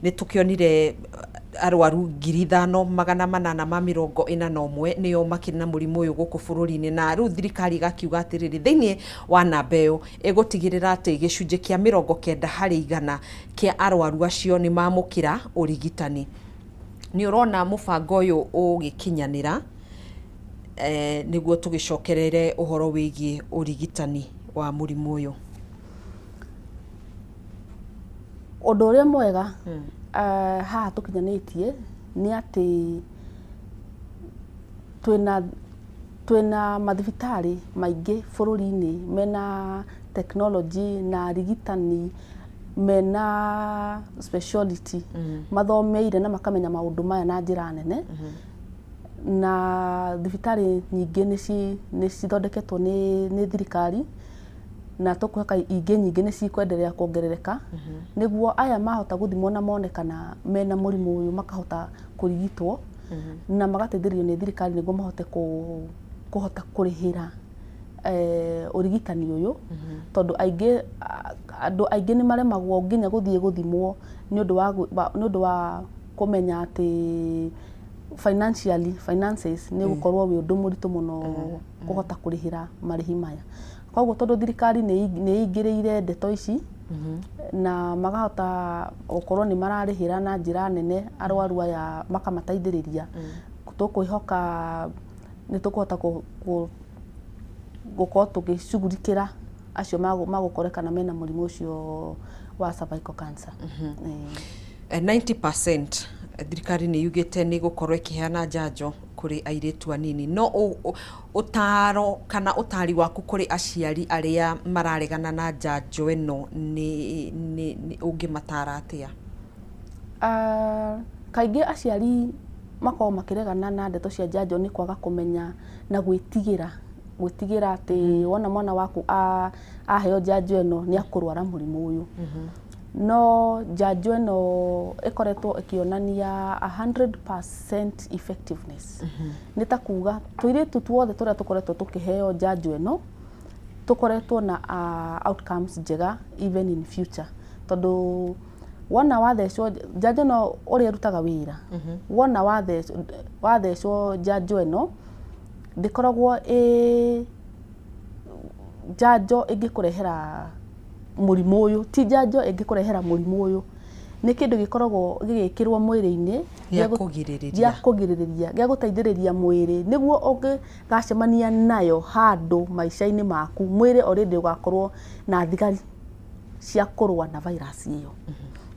ni tukionire arwaru 5,841 nio makiri na murimu uyu guku bururi-ini na riu thirikari gakiuga atiriri thiini wa namba iyo igutigirira ati gicunje kia 90% hari igana kia arwaru acio ni mamukira urigitani ni urona mubango uyu ugikinyanira niguo tugicokerere uhoro wigie urigitani wa murimu uyu undu uria mwega haha tukinyanitie ni ati twina mathibitari maingi bururi-ini mena technology na rigitani mena speciality mathomeire na makamenya maundu maya na njira nene na thibitari nyingi ni cithondeketwo ni thirikari na tukweka ingi nyingi ni cikwenderea kuongerereka niguo aya mahota guthimwo na monekana mena murimu uyu makahota kurigitwo na magateithĩrĩrio ni thirikari niguo mahote kuhota kurihira urigitani uyu tondu andu aingi ni maremagwo nginya guthie guthimwo ni undu wa kumenya ati finances ni gukorwo wi undu muritu muno kuhota kurihira marihi maya koguo tondu thirikari ni ingiriire ndeto ici na magahota gukorwo ni mararihira na njira nene arwaru aya makamataithĩrĩria tukwihoka ni tukuhota gukorwo tugicugurikira acio magukorekana mena murimu ucio wa cervical cancer 90% thirikari ni yugite ni gukorwo ikiheana njanjo kuri airetu anini no utaro kana utari waku kuri aciari aria mararegana na njanjo eno ni ungimatara atia kaingi aciari makao makiregana na ndeto cia njanjo ni kwaga kumenya na gwitigira ati wona mwana waku aheo njanjo eno ni akurwara murimu uyu no njanjo eno ikoretwo ikionania 100% effectiveness nita kuga tuiretu tuothe turia tukoretwo tukiheo njanjo eno tukoretwo na outcomes njega even in future tondu wona wathecwo njanjo eno uria rutaga wira wona wathecwo njanjo eno ndikoragwo njanjo ingikurehera murimu uyu ti njanjo ingikurehera murimu uyu ni kindu gikoragwo gigikirwo mwiri-ini gia kugiririria gia guteithiriria mwiri niguo ungigacemania nayo handu maica-ini maku mwiri already ugakorwo na thigari cia kurwa na virus iyo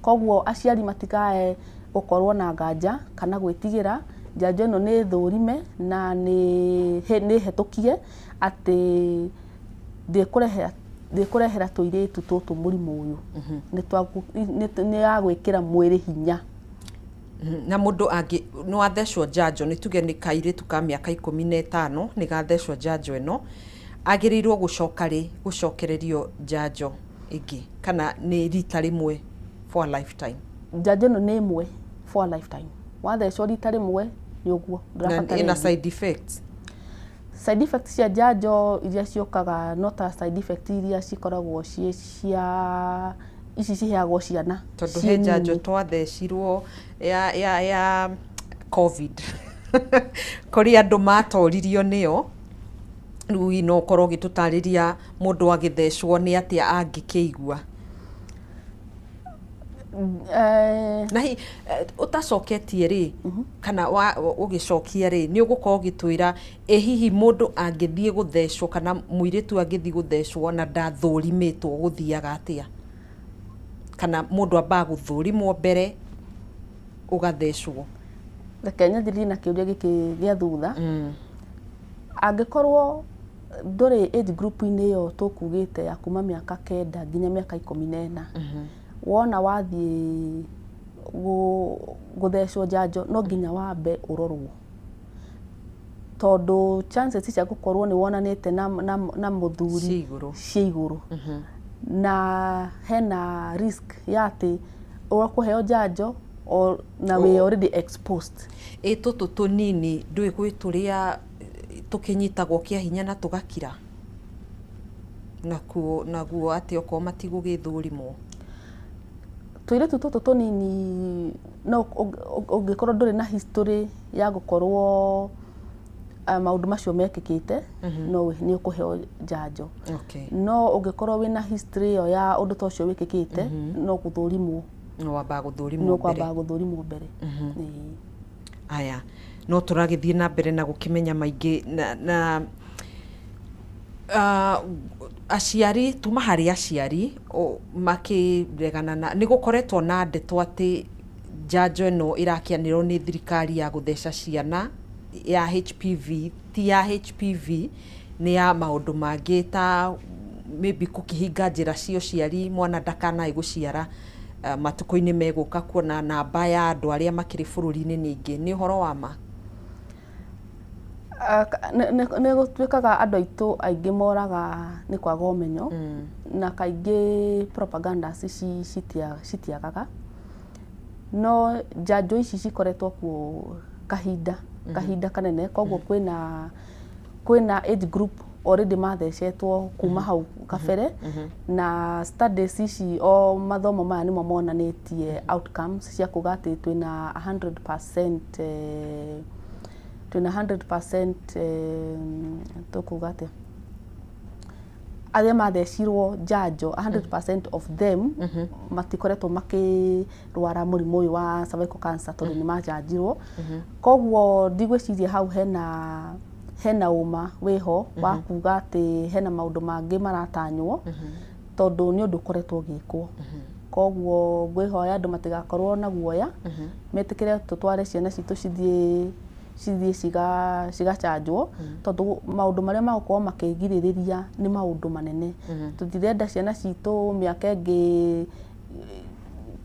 koguo aciari matikae gukorwo na nganja kana gwitigira njanjo eno ni thurime na ni hetukie ati ndikurehera tuiretu tutu murimu uyu ni ya gwikira mwiri hinya Na mundu angi no athecwo njanjo ni tuge ni kairitu ka miaka 15 ni gathecwo njanjo eno agirirwo gucokererio njanjo ingi kana ni rita rimwe for a lifetime. Njanjo no ni imwe for a lifetime. Wathecwo rita rimwe ni uguo ndurabatara ina side effects. Side effects cia njanjo iria ciokaga no ta side effects iria cikoragwo cia ici ciheagwo ciana tondu he njanjo twathecirwo ya covid kuri andu matoririo niyo riu no korwo gitutariria mundu agithecwo ni atia angikigua. Na hi utacoketie ri kana ugicokia ri ni ugukorwo gitwira hihi mundu angithie guthecwo kana muiritu angithie guthecwo na ndathurimitwo guthiaga atia kana mundu amba guthurimwo mbere ugathecwo. Kenya thiri na kiuria giki gia thutha angikorwo nduri age group ini yo tukugite ya kuma miaka 9 nginya miaka 14 wona wathie guthecwo njanjo no nginya wambe urorwo tondu chances cia gukorwo ni wonanite na muthuri ciiguru na hena risk ya ati ukuheo njanjo na we already exposed. Tutu tunini ndui gwituria tukinyitagwo kia hinya na tugakira naguo ati oko matigugithurimwo. Tuiretu tutu tunini no ungikorwo nduri na history ya gukorwo maundu macio mekikite no ni ukuheo njanjo. No ungikorwo wina history ya undu tocio wikikite no guthurimwo. No wamba guthurimwo mbere. Aya no turagithie na mbere na gukimenya maingi na aciari tuma hari aciari makiregana na ni gukoretwo na ndeto ati njanjo eno irakianirwo ni thirikari ya gutheca ciana ya HPV ti ya HPV ni ya maundu mangi ta maybe kukihinga njira cio ciari mwana ndakanae guciara matuko-ini meguka kuona namba ya andu aria makiri bururi-ini ningi ni horo wa ma. Ne gutwikaga andu aitu aingi moraga ni kwaga umenyo na kaingi propaganda citiagaga no njanjo ici cikoretwo ku kahinda kanene koguo kwina age group already mathecetwo kuma hau kabere na studies ici o mathomo maya nimo monanitie outcomes cia kuga ati twina 100% tukuga ati aria mathecirwo njanjo 100% of them matikoretwo makirwara murimu uyu wa cervical cancer tondu ni majanjirwo koguo ndigwiciria hau hena uma wiho wa kuga ati hena maundu mangi maratanywo tondu ni undu koretwo gikwo koguo ngwihoya andu matigakorwo na guoya metikire tutware ciana citu cithie cigacanjwo tondu maundu maria magukorwo makigiririria ni maundu manene tutirenda ciana citu miaka ingi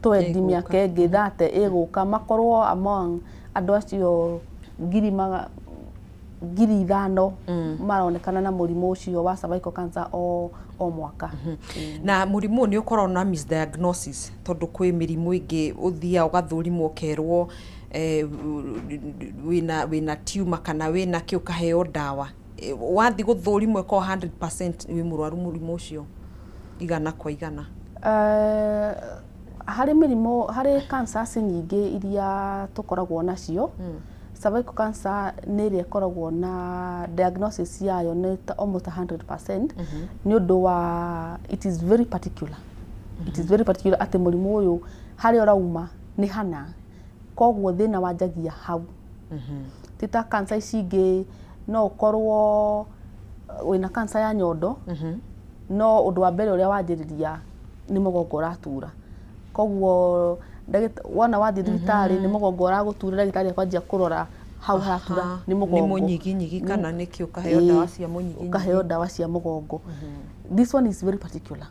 20 miaka ingi 30 iguka makorwo among andu acio ngiri 5,000 maronekana na murimu ucio wa cervical cancer o mwaka. Na murimu ni ukorwo na misdiagnosis tondu kwi mirimu ingi uthia ugathurimwo kerwo wina tumor kana wina ki ukaheo dawa wathi guthurimwo ko 100% wi murwaru murimu ucio igana kwa igana. Hari cancers nyingi iria tukoragwo nacio cervical cancer ni ria koragwo na diagnosis yayo ni almost 100% ni undu wa it is very particular ati murimu uyu hari orauma ni hana koguo thina wanjagia hau tita cancer icingi no ukorwo wina cancer ya nyondo no undu wa mbere uria wanjiriria ni mugongo uratura koguo wona wathi thibitari ni mugongo uragutura ndagitari akwanjia kurora hau haratura ni mugongo ni munyiginyigi kana niki ukaheo dawa cia munyiginyigi ukaheo dawa cia mugongo. This one is very particular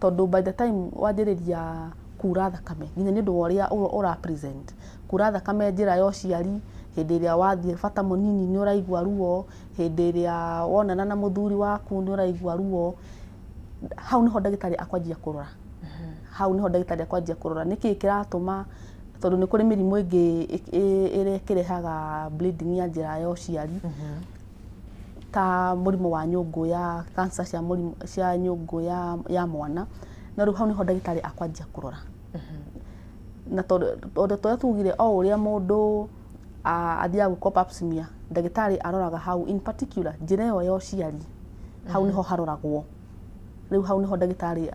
tondu by the time wanjiriria kura thakame nginya nĩ ũndũ wa ũrĩa ũra present kura thakame njĩra ya ũciari hĩndĩ ĩrĩa wathiĩ bata mũnini nĩ ũraigua ruo hĩndĩ ĩrĩa wonana na mũthuri waku nĩ ũraigua ruo hau nĩho ndagĩtarĩ akwanjia kũrora hau nĩho ndagĩtarĩ akwanjia kũrora nĩkĩ kĩratũma tondũ nĩ kũrĩ mĩrimũ ĩngĩ ĩrĩa ĩkĩrehaga bleeding ya njĩra ya ũciari ta mũrimũ wa nyũngũ ya cancer cia nyũngũ ya mwana na rĩu hau nĩho ndagĩtarĩ akwanjia kũrora na tondũ tũrĩa tugire o ũrĩa mũndũ athiaga gwĩkwo pap smear ndagĩtarĩ aroraga hau in particular njĩra ĩyo ya ũciari hau nĩho haroragwo rĩu hau nĩho ndagĩtarĩ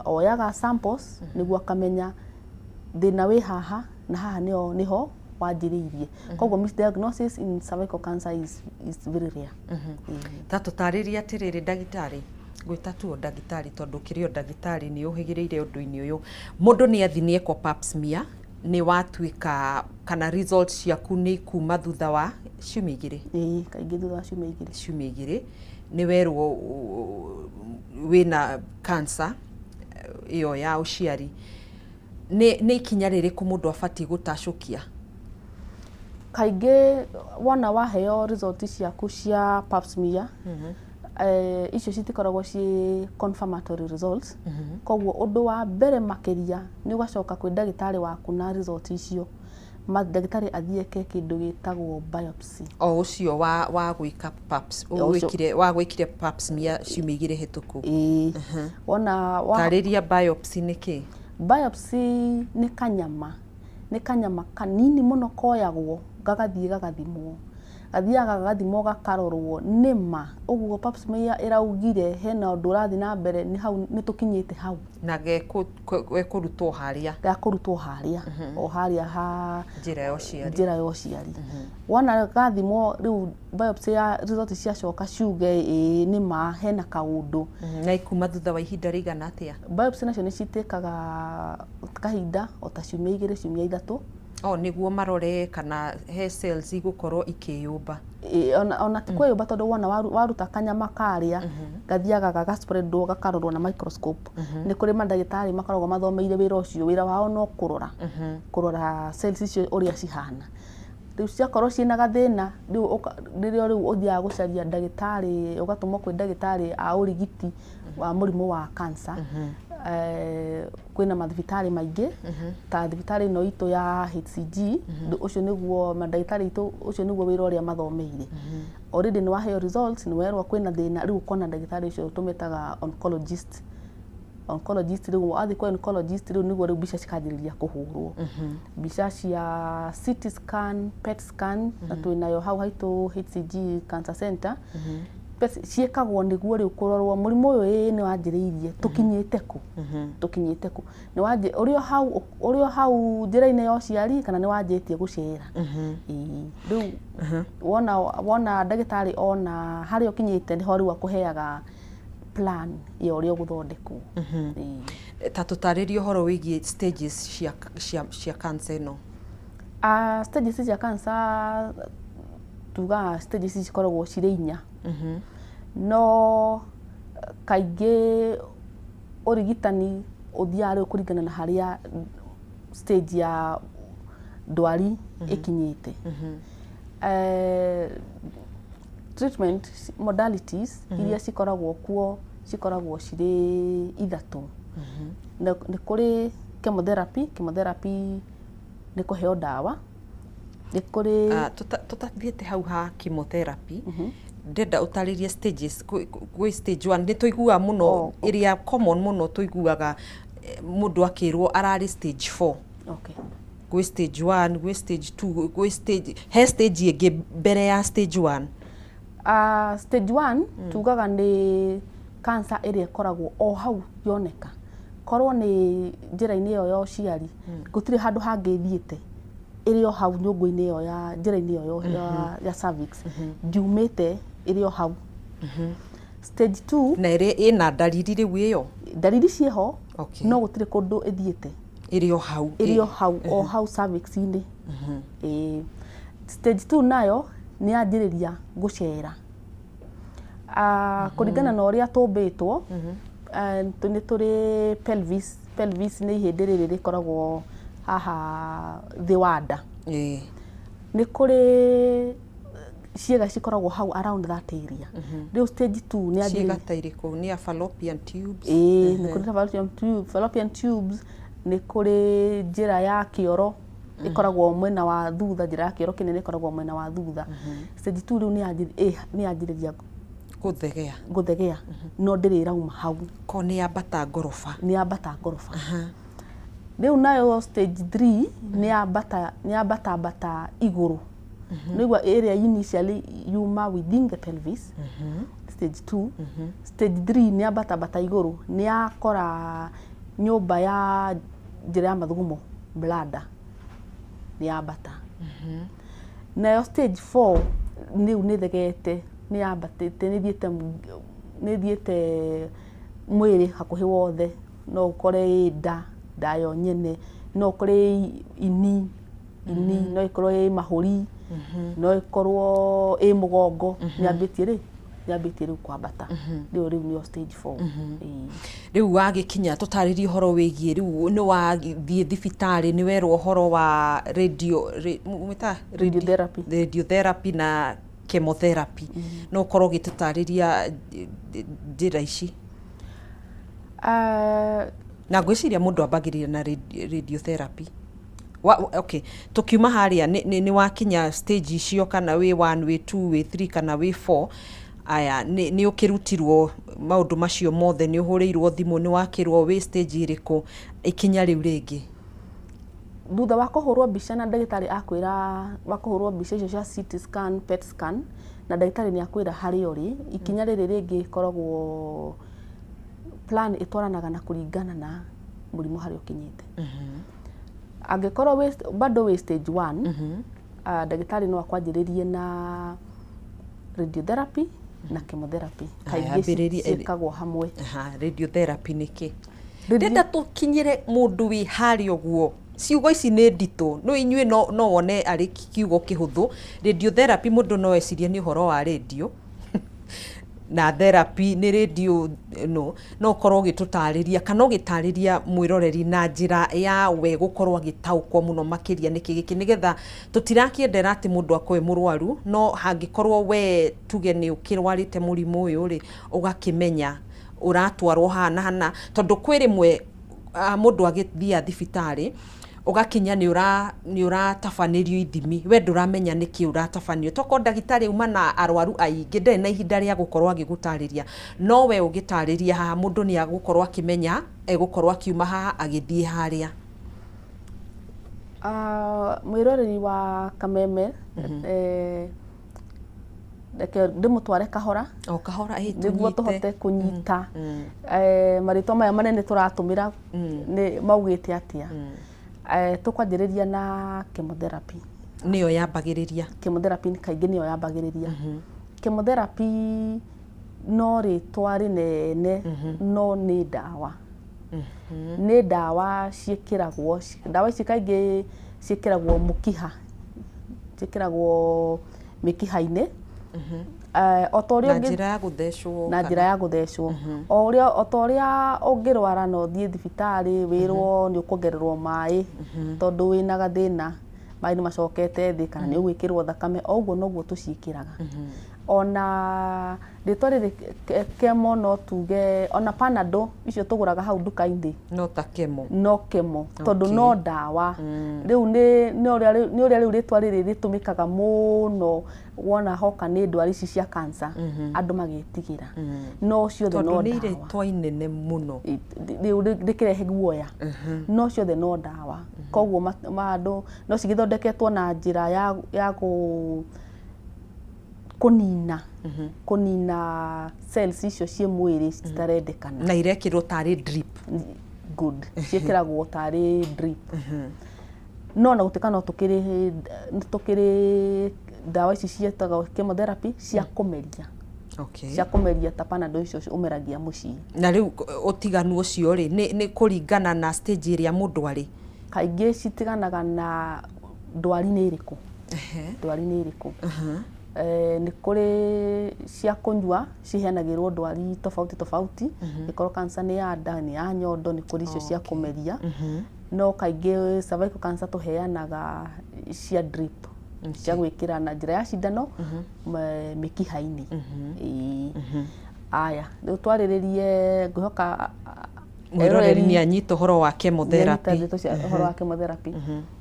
oyaga samples nĩguo akamenya thĩna wĩ haha na haha nĩho wanjĩrĩirie koguo misdiagnosis in cervical cancer is very rare ta tũtarĩria atĩrĩrĩ ndagĩtarĩ gwĩta tuo ndagĩtarĩ tondũ kĩrĩo ndagĩtarĩ nĩ ũhĩgĩrĩire ũndũ-inĩ ũyũ mũndũ nĩ athi nĩ ekwo pap smear nĩ watuĩka kana results ciaku nĩ kuma thutha wa ciumia igĩrĩ kaingĩ thutha wa ciumia igĩrĩ nĩ werwo wĩna cancer ĩyo ya ũciari nĩ ikinya rĩrĩkũ mũndũ abatiĩ gũtacũkia kaingĩ wona waheo result ciaku cia pap smear icio citikoragwo ci confirmatory results koguo ũndũ wa mbere makĩria nĩ ũgacoka kwĩ ndagĩtarĩ waku na result icio ndagĩtarĩ athiĩke kĩndũ gĩtagwo biopsy o ũcio wa gwĩka paps gwĩkire pap smear ciumia igĩrĩ hetũku wona tarĩria biopsy nĩ kĩ biopsy nĩ kanyama kanini mũno koyagwo gagathimwo gathiaga gagathimwo gakarorwo nĩma ũguo pap smear ĩraugire hena ũndũ ũrathiĩ na mbere nĩ hau nĩ tũkinyĩte hau na gekũrutwo harĩa o harĩa ha njĩra ya ũciari wona gathimwo rĩu biopsy ya result ciacoka ciuge nĩma hena kaũndũ na ikuma thutha wa ihinda rĩigana atĩa biopsy nacio nĩ citĩkaga kahinda o ta ciumia 2 ciumia 3 nĩguo marore kana he cells igũkorwo ikĩyũmba ona ti kwĩyũmba tondũ wona waruta kanyama karĩa gathiaga gagaspreadwo gakarorwo na microscope nĩ kũrĩ mandagĩtarĩ makoragwo mathomeire wĩra ũcio wĩra wao no kũrora cells icio ũrĩa cihana rĩu ciakorwo ciĩna gathĩna rĩu ũthiaga gũcaria ndagĩtarĩ ũgatũmwo kwĩ ndagĩtarĩ a ũrigiti wa mũrimũ wa cancer kwĩna mathibitarĩ maingĩ ta thibitarĩ ĩno itũ ya HCG ũcio nĩguo mandagĩtarĩ itũ ũcio nĩguo wĩra ũrĩa mathomeire already nĩ waheo results nĩ werwo kwĩna thĩna rĩu ũkona ndagĩtarĩ ũcio tũmetaga oncologist rĩu wathiĩ kwa oncologist rĩu nĩguo rĩu mbica cikanjĩrĩria kũhũrwo mbica cia CT scan PET scan na twĩnayo hau haitũ HCG Cancer Center ciĩkagwo nĩguo rĩu kũrorwo mũrimũ ũyũ nĩ wanjĩrĩirie tũkinyĩte ku ũrĩ o hau njĩra-inĩ ya ũciari kana nĩ wanjĩtie gũcera rĩu wona ndagĩtarĩ ona harĩa ũkinyĩte nĩho rĩu akũheaga plan ya ũrĩa ũgũthondekwo ta tũtarĩrie ũhoro wĩgiĩ stages cia cancer ĩno stages cia cancer tuga stages cikoragwo cirĩ 4 no kaingĩ ũrigitani ũthiaga rĩu kũringana na harĩa stage ya ndwari ĩkinyĩte treatment modalities iria cikoragwo kuo cikoragwo cirĩ 3 nĩ kũrĩ chemotherapy nĩ kũheo ndawa nĩ kũrĩ tũtathiĩte hau ha chemotherapy ndenda ũtarĩrie stages gwĩ stage 1 nĩ tũiguaga mũno ĩrĩa common mũno tũiguaga mũndũ akĩrwo ararĩ stage 4 gwĩ stage 1 gwĩ stage 2 gwĩ stage he stage ĩngĩ mbere ya stage 1 stage 1 tugaga nĩ cancer ĩrĩa ĩkoragwo o hau yoneka korwo nĩ njĩra-inĩ ĩyo ya ũciari gũtirĩ handũ hangĩ thiĩte ĩrĩ o hau nyũngũ-inĩ ĩyo ya njĩra-inĩ ĩyo ya cervix ngiumĩte ĩrĩ o hau stage 2 na ĩna ndariri rĩu ĩyo ndariri ciĩho no gũtirĩ kũndũ ĩthiĩte ĩrĩ o hau cervix-inĩ stage 2 nayo nĩ yanjĩrĩria gũcera kũringana na ũrĩa tũmbĩtwo nĩ tũrĩ pelvis pelvis nĩ ihĩndĩ rĩrĩ rĩkoragwo haha thĩ wa nda. Nĩ kũrĩ ciĩga cikoragwo hau around that area. Rĩu stage 2 nĩ ciĩga ta irĩkũ? Nĩ a fallopian tubes? Nĩ kũrĩ fallopian tubes, nĩ kũrĩ njĩra ya kĩoro ĩkoragwo mwena wa thutha, njĩra ya kĩoro kĩnene ĩkoragwo mwena wa thutha. Stage 2 rĩu nĩ yanjĩrĩria gũthegea no ndĩrĩ ĩrauma hau. Ko nĩ yambata ngoroba? Nĩ yambata ngoroba. Rĩu nayo stage 3 nĩ yambata igũrũ. Nĩgua area initially yuma within the pelvis. Stage 2. Stage 3 nĩ yambata igũrũ, nĩ yakora nyũmba ya njĩra ya mathugumo, bladder nĩ yambata. Nayo stage 4 rĩu nĩ thegete, nĩ yambatĩte, nĩ thiĩte mwĩrĩ hakuhĩ wothe. No ũkore nda yo nyene, no ũkore ini, no ĩkorwo ĩ mahũri, no ĩkorwo ĩ mũgongo. Nĩ yambĩtie rĩu kwambata. Rĩu nĩyo stage 4. Rĩu wagĩkinya tũtarĩrie ũhoro wĩgiĩ, rĩu nĩ wathiĩ thibitarĩ, nĩ werwo ũhoro wa radiotherapy na chemotherapy. No ũkorwo ũgĩtũtarĩria njĩra ici? Na ngwĩciria mũndũ ambagĩrĩria na radiotherapy. Okay, tukiuma harĩa nĩ wakinya stage icio, kana wĩ 1, wĩ 2, wĩ 3 kana wĩ 4. Aya nĩ ũkĩrutirwo maũndũ macio mothe, nĩ ũhũrĩirwo thimũ, nĩ wakĩrwo wĩ stage irĩkũ ikinya rĩu rĩngĩ? Thutha wa kũhũrwo mbica na ndagĩtarĩ akwĩra, wakũhũrwo mbica icio cia CT scan, PET scan, na ndagĩtarĩ nĩ akwĩra harĩa ũrĩ, ikinya rĩrĩ rĩngĩ koragwo plan ĩtwaranaga na kũringana na mũrimũ harĩa ũkinyĩte. Angĩkorwo bado wĩ stage 1, ndagĩtarĩ no akwanjĩrĩrie na radiotherapy na chemotherapy. Kaingĩ ciĩkagwo hamwe. Radiotherapy nĩkĩ? Ndenda tũkinyĩre mũndũ wĩ harĩa ũguo. Ciugo ici nĩ nditũ. No inyuĩ no wone arĩ kiugo kĩhũthũ. Radiotherapy mũndũ no ecirie nĩ ũhoro wa radio. Na therapy nĩ radio no ũkorwo ũgĩtũtarĩria kana ũgĩtarĩria mwĩroreri na njĩra ya we gũkorwo agĩtaũkwo mũno makĩria nĩkĩ gĩkĩ, nĩgetha tũtirakĩendera atĩ mũndũ akoe mũrwaru, no hangĩkorwo we tuge nĩ ũkĩrwarĩte mũrimũ ũyũ rĩ, ũgakĩmenya ũratwarwo hana, tondũ kwĩ rĩmwe mũndũ agĩthiĩ thibitarĩ ũgakinya nĩ ũratabanĩrio ithimi, we ndũramenya nĩkĩ ũratabanio. Toko ndagĩtarĩ uma na arwaru aingĩ, ndarĩ na ihinda rĩa gũkorwo agĩgũtarĩria, no we ũgĩtarĩria haha mũndũ nĩ agũkorwo akĩmenya, egũkorwo akiuma haha agĩthiĩ harĩa. Mwĩroreri wa Kameme reke ndĩmũtware kahora, nĩguo tũhote kũnyita marĩtwa maya manene tũratũmĩra maugĩte atĩa. Tũkwanjĩrĩria na chemotherapy. Nĩyo yambagĩrĩria? Chemotherapy kaingĩ nĩyo yambagĩrĩria. Chemotherapy no rĩtwa rĩnene, no nĩ ndawa. Nĩ ndawa ciĩkĩragwo, ndawa ici kaingĩ ciĩkĩragwo mũkiha, ciĩkĩragwo mĩkiha-inĩ. Na njĩra ya gũthecwo. Na njĩra ya gũthecwo. O ta ũrĩa ũngĩrwara na ũthiĩ thibitarĩ wĩrwo nĩ ũkuongererwo maĩ tondũ wĩna gathĩna, maĩ nĩ macokete thĩ, kana nĩ ũgwĩkĩrwo thakame, o ũguo noguo tũciĩkĩraga. Ona rĩtwa rĩrĩ chemo no tuge, ona panado icio tũgũraga hau nduka-inĩ, no ta chemo. No chemo, tondũ no ndawa. Rĩu nĩ ũrĩa rĩu rĩtwa rĩrĩ rĩtũmĩkaga mũno wona hoka nĩ ndwari ici cia cancer, andũ magĩtigĩra. No ciothe no ndawa. Tondũ nĩ rĩtwa inene mũno. Rĩu rĩkĩrehe guoya. No ciothe no ndawa. Koguo andũ no cigĩthondeketwo na njĩra ya kũnina cells icio ciĩ mwĩrĩ citarendekana. Na irekĩrwo tarĩ drip. Good. Ciĩkĩragwo tarĩ drip. No na gũtuĩka no tũkĩrĩ ndawa ici ciĩtagwo chemotherapy cia kũmeria. Cia kũmeria ta panado icio ũmeragia mũciĩ. Na rĩu ũtiganu ũcio rĩ, nĩ kũringana na stage ĩrĩa mũndũ arĩ? Kaingĩ citiganaga na ndwari nĩ ĩrĩkũ. Ndwari nĩ ĩrĩkũ. nĩ kũrĩ cia kũnyua ciheanagĩrwo ndwari tofauti ĩkorwo cancer nĩ ya nda nĩ ya nyondo nĩ kũrĩ icio cia kũmeria no kaingĩ cervical cancer tũheanaga cia drip cia gwĩkĩra na njĩra ya cindano mĩkiha-inĩ. Aya rĩu twarĩrĩrie ngwĩhoka mwĩroreri nĩ anyita ũhoro wa chemotherapy. Ũhoro wa chemotherapy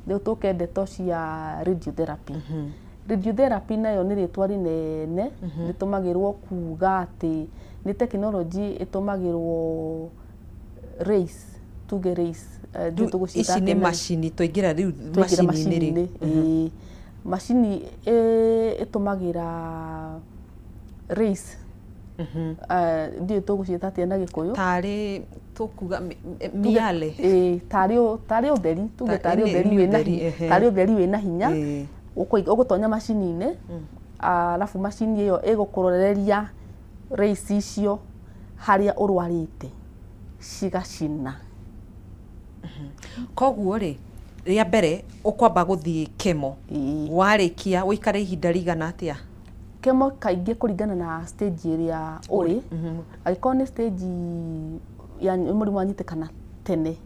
rĩu tũke ndeto cia radiotherapy. Radiotherapy nayo nĩ rĩtwa rĩnene rĩtũmagĩrwo kuga atĩ nĩ tekinoronjĩ ĩtũmagĩrwo race tuge race ici nĩ macini twaingĩra rĩu macini-inĩ rĩ macini ĩtũmagĩra race ndiyo tũgũciĩta atĩa na Gĩkũyũ tarĩ tũkuga miale tarĩ ũtheri tuge tarĩ ũtheri wĩna hinya ũgũtonya macini-inĩ alafu macini ĩyo ĩgũkũroreria race icio harĩa ũrwarĩte cigacina. Koguo rĩ rĩa mbere ũkwamba gũthiĩ chemo warĩkia ũikare ihinda rĩigana atĩa? Chemo kaingĩ kũringana na stage ĩrĩa ũrĩ angĩkorwo nĩ stage ya mũrimũ wanyitĩkana tene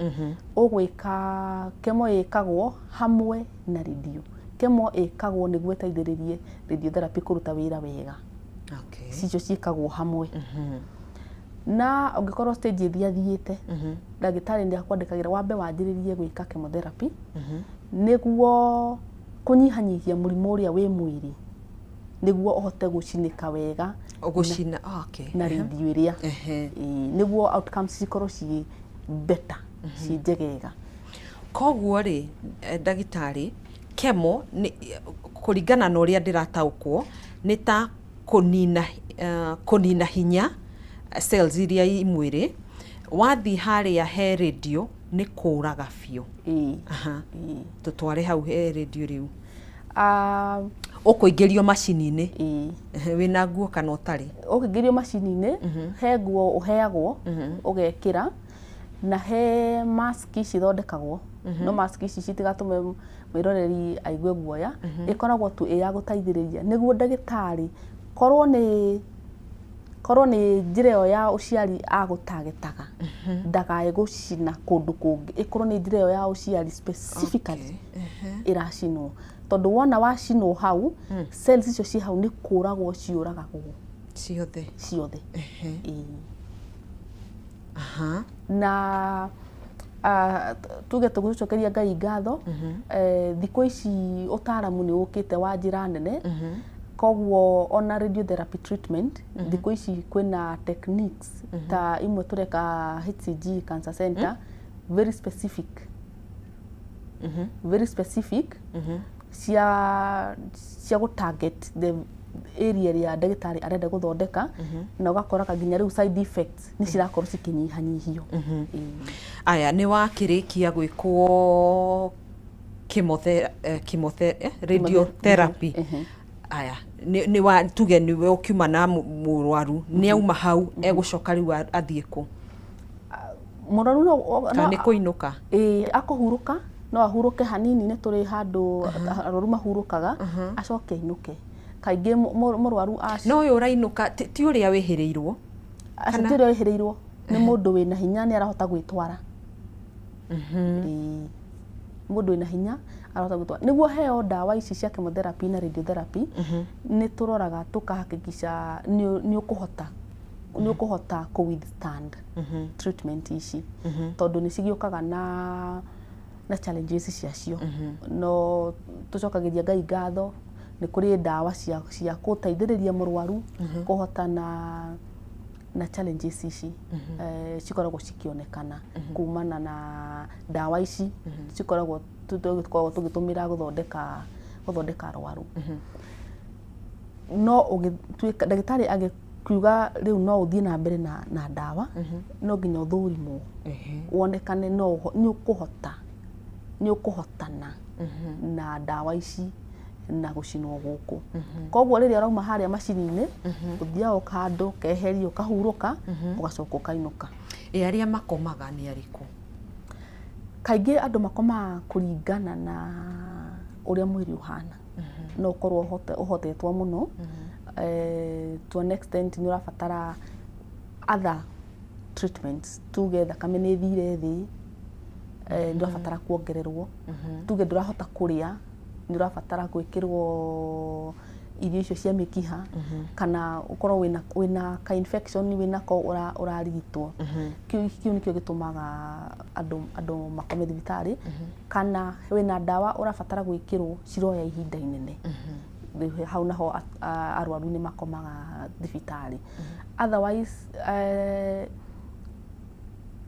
ũgwĩka chemo ĩkagwo hamwe na radio. Chemo ĩkagwo nĩguo ĩteithĩrĩrie radiotherapy kũruta wĩra wega. Cicio ciĩkagwo hamwe na ũngĩkorwo stage ĩrĩa thiĩte ndagĩtarĩ nĩ akwandĩkagĩra wambe wanjĩrĩrie gwĩka chemotherapy nĩguo kũnyihanyihia mũrimũ ũrĩa wĩ mwĩrĩ nĩguo ũhote gũcinĩka wega gũcina na radio ĩrĩa nĩguo outcomes cikorwo ci better ci njegega. Koguo rĩ ndagĩtarĩ chemo kũringana na ũrĩa ndĩrataũkwo nĩ ta kũnina hinya cells iria i mwĩrĩ wathi harĩa he radio nĩ kũraga biũ. Tũtware hau he radio rĩu ũkũingĩrio macini-inĩ wĩna nguo kana ũtarĩ? Ũkũingĩrio macini-inĩ he nguo ũheagwo ũgekĩra na he mask cithondekagwo no mask ici citigatũme mwĩroreri aigue guoya ĩkoragwo tu ya gũteithĩrĩria nĩguo ndagĩtarĩ korwo nĩ njĩra ĩyo ya ũciari agũtagetaga ndagae gũcina kũndũ kũngĩ ĩkorwo nĩ njĩra ĩyo ya ũciari specifically ĩracinwo tondũ wona wacinwo hau cells icio ciĩ hau nĩ kũragwo ciũragagwo ciothe. Na tuge tũgũcokeria Ngai ngatho thikũ ici ũtaaramu nĩ ũkĩte wa njĩra nene koguo ona radiotherapy treatment thikũ ici kwĩna techniques ta imwe tũreka HCG Cancer Center very specific cia gũtarget the area ĩrĩa ndagĩtarĩ arenda gũthondeka na ũgakoraga nginya rĩu side effects nĩ cirakorwo cikĩnyihanyihio. Aya nĩ wakĩrĩkia gwĩkwo radiotherapy aya nĩ tuge nĩwe ũkiuma na mũrwaru nĩ auma hau egũcoka rĩu athiĩ kũ? Mũrwaru nĩ kũinũka akũhurũka no ahurũke hanini nĩ tũrĩ handũ arwaru mahurũkaga acoke ainũke kaingĩ mũrwaru no ũyũ ũrainũka ti ũrĩa wĩhĩrĩirwo ti ũrĩa wĩhĩrĩirwo nĩ mũndũ wĩna hinya nĩ arahota gwĩtwara mũndũ wĩna hinya arahota gwĩtwara nĩguo heo ndawa ici cia chemotherapy na radiotherapy nĩ tũroraga tũkahakikisha nĩ ũkũhota kũ withstand treatment ici tondũ nĩ cigĩũkaga na challenges ciacio no tũcokagĩria Ngai ngatho nĩ kũrĩ ndawa cia gũteithĩrĩria mũrwaru kũhota na challenges ici cikoragwo cikĩonekana kumana na ndawa ici cikoragwo tũgĩtũmĩra gũthondeka arwaru. No ndagĩtarĩ agĩkiuga rĩu no ũthiĩ na mbere na ndawa no nginya ũthũrimwo wonekane nĩ ũkũhotana na ndawa ici na gũcinwo gũkũ. Koguo rĩrĩa ũrauma harĩa macini-inĩ ũthiaga handũ ũkeheria ũkahurũka ũgacoka ũkainũka. Arĩa makomaga nĩ arĩkũ? Kaingĩ andũ makomaga kũringana na uria mwiri uhana no korwo uhotetwo muno to an extent ni urabatara other treatments tuge thakame ni thire thi ni urabatara kuongererwo tuge ndurahota kuria ni urabatara gwikirwo irio icio cia mikiha kana ukorwo wina ka infection wina ko urarigitwo kiu nikio gitumaga andu makome thibitari kana wina dawa urabatara gwikirwo ciroya ihinda inene hau naho arwaru ni makomaga thibitari otherwise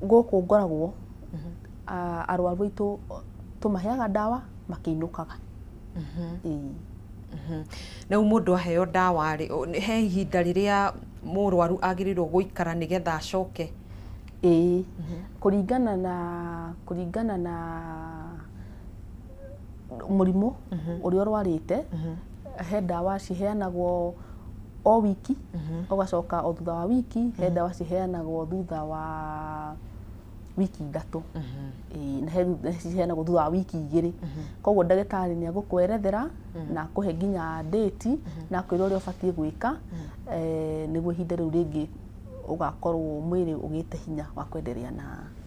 goko ngoragwo arwaru itu tumaheaga dawa makiinukaga na mundu aheo dawa ri he ihinda riria murwaru agirirwo guikara nigetha acoke kuringana na murimu uria urwarite he dawa ciheanagwo o wiki ugacoka o thutha wa wiki he dawa ciheanagwo thutha wa wiki 3 na he ciheanagwo thutha wa wiki 2 koguo ndagitari ni agukwerethera na kuhe nginya date na kwira uria ubatie gwika niguo ihinda riu ringi ugakorwo mwiri ugite hinya wa kwenderea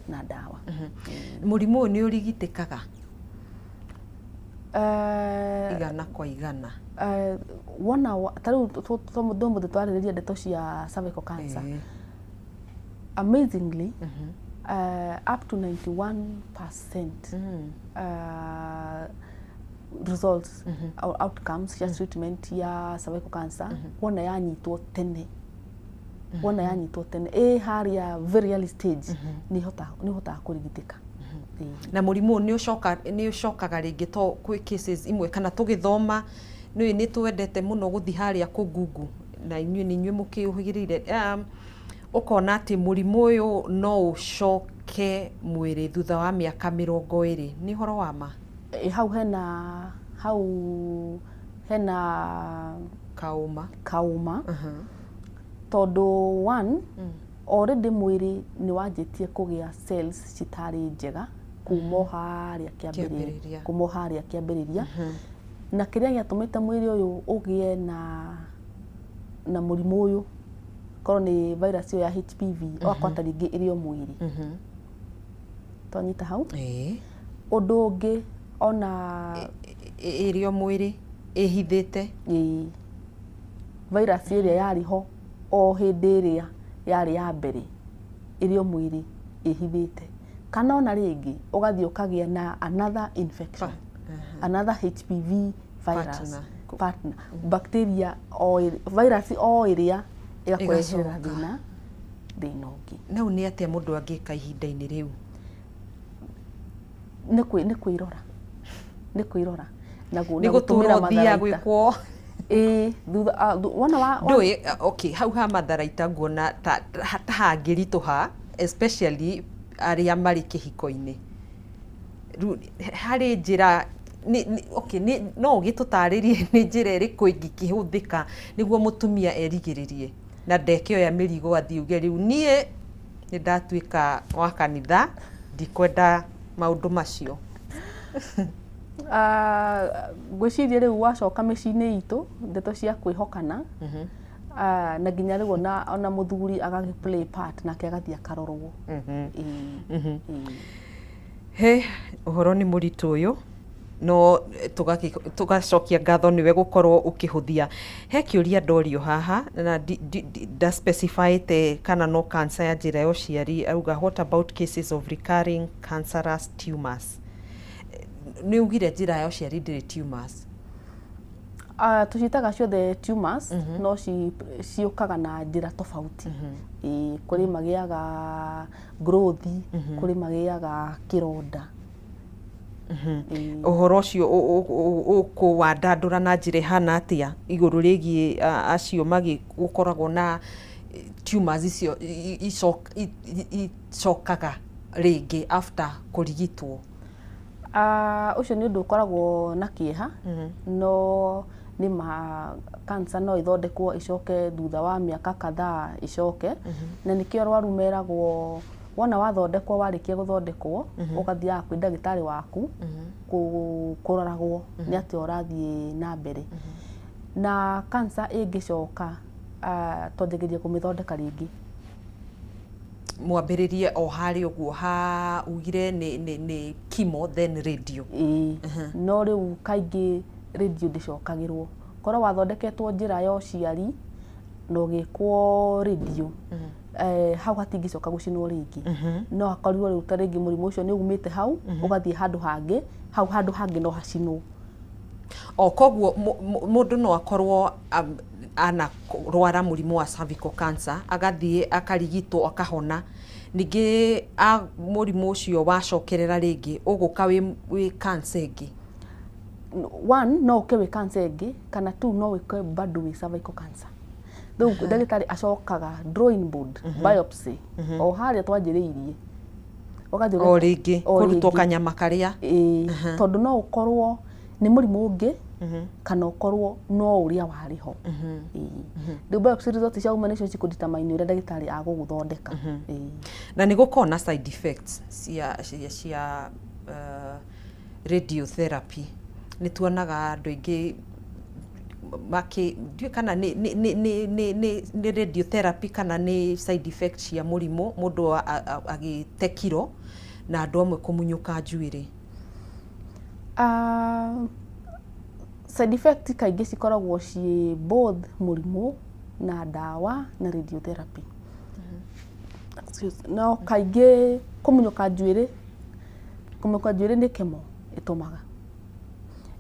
na dawa murimu ni urigitikaga igana kwa igana wona taru tomo twaririria ndeto cia cervical cancer amazingly up to 91% results or outcomes cia treatment ya cervical cancer wona yanyitwo tene wona yanyitwo tene haria very early stage ni hota kurigitika na murimu ni ucokaga ringi to kwi cases imwe kana tugithoma ni twendete muno guthi haria ku Google na inyuĩ mukiuhigirire ukona ati murimu uyu no ucoke mwiri thutha wa miaka 20 ni horo wa ma hau hena kauma tondu one already mwiri ni wanjitie kugia cells citari njega kumo haria kiambiriria na kiria giatumite mwiri uyu ugie na murimu uyu korwo ni virus ya HPV okwata ringi irio mwiri tonyita hau undu ungi ona irio mwiri ihithite virus iria yariho o hindi iria yari ya mbere irio mwiri ihithite kana ona ringi ugathii ukagia na another infection another HPV virus partner bacteria o virus o iria igakurehera thina ungi nau ni atia mundu angika ihinda-ini riu ni kwirora naguo ni gutumira mathia gwikwo thutha wona wa okay hau ha matharaita nguona ta hangirituha especially aria mari kihiko-ini hari njira okay no gitutaririe ni njira iriku ingikihuthika niguo mutumia erigiririe na ndekio ya mirigo athiuge riu nie ni ndatuika wa kanitha ndikwenda maundu macio gwiciria riu wacoka micini itu ndeto cia kwihokana na nginya riu ona muthuri agagi play part na kiagathia karorwo he uhoro ni muritu uyu no tugacokia ngatho niwe gukorwo ukihuthia he kiuria ndorio haha na da specify te kana no cancer ya njira ya uciari auga what about cases of recurring cancerous tumors ni ugire njira ya uciari ndiri tumors tucitaga ciothe tumors no ciukaga na njira tofauti kuri magiaga growth kuri magiaga kironda uhoro cio uku wandandura na njira hana atia iguru rigie acio magi gukoragwo na tumors icio icokaga ringi after kurigitwo ucio ni undu ukoragwo na kieha no ni cancer no ithondekwo icoke thutha wa miaka kadhaa icoke na nikio arwaru meragwo wona wathondekwo warĩkia gũthondekwo ũgathiaga kwĩ ndagĩtarĩ waku kũroragwo nĩ atĩ ũrathiĩ na mbere na cancer ĩngĩcoka twanjagĩria kũmĩthondeka rĩngĩ mwambĩrĩrie o harĩ ũguo ha ugire nĩ chemo then radio no rĩu kaingĩ radio ndĩcokagĩrwo korwo wathondeketwo njĩra ya ũciari na ũgĩkwo radio hau hatingĩcoka gũcinwo rĩngĩ no hakorirwo rĩu ta rĩngĩ mũrimũ ũcio nĩ umĩte hau ũgathiĩ handũ hangĩ hau handũ hangĩ no hacinwo o koguo mũndũ no akorwo ana rwara mũrimũ wa cervical cancer agathiĩ akarigitwo akahona ningĩ mũrimũ ũcio wacokerera rĩngĩ ũgũka wĩ cancer ĩngĩ one no ũke wĩ cancer ĩngĩ kana two no ũke bado wĩ cervical cancer rĩu ndagĩtarĩ acokaga drawing board biopsy o harĩa twanjĩrĩirie ũgathiĩ o rĩngĩ kũrutwo kanyama karĩa tondũ no ũkorwo nĩ mũrimũ ũngĩ kana ũkorwo no ũrĩa warĩ ho rĩu biopsy result ciauma nĩcio cikũdetermine ũrĩa ndagĩtarĩ agũgũthondeka na nĩ gũkorwo na side effects cia radiotherapy nĩ tuonaga andũ aingĩ ndiũ kana nĩ radiotherapy kana nĩ side effects cia mũrimũ mũndũ agĩte kiro na andũ amwe kũmunyũka njuĩrĩ side effect kaingĩ cikoragwo ciĩ both mũrimũ na ndawa na radiotherapy no kaingĩ kũmunyũka njuĩrĩ nĩ chemo ĩtũmaga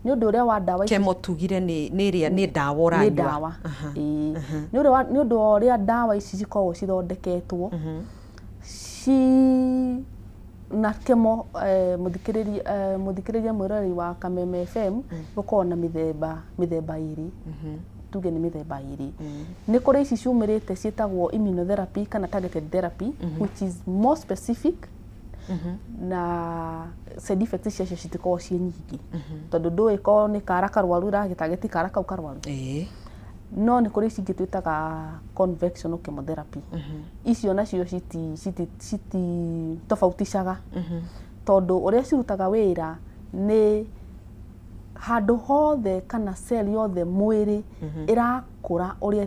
nĩ ũndũ ũrĩa wa ndawa chemo tugire nĩ ndawa ũranyua nĩ ndawa nĩ ũndũ ũrĩa ndawa ici cikoragwo cithondeketwo na chemo mũthikĩrĩria mwĩroreri wa Kameme FM gũkorwo na mĩthemba ĩrĩ tuge nĩ mĩthemba ĩrĩ nĩ kũrĩ ici ciumĩrĩte ciĩtagwo immunotherapy kana targeted therapy which is more specific na side effects ciacio citikoragwo ciĩ nyingĩ tondũ ndũĩ korwo nĩ kara karwaru ĩragĩtargeti kara kau karwaru no nĩ kũrĩ ici ingĩ twĩtaga conventional chemotherapy icio nacio citi tofautishaga tondũ ũrĩa cirutaga wĩra nĩ handũ hothe kana cell yothe mwĩrĩ ĩrakũra ũrĩa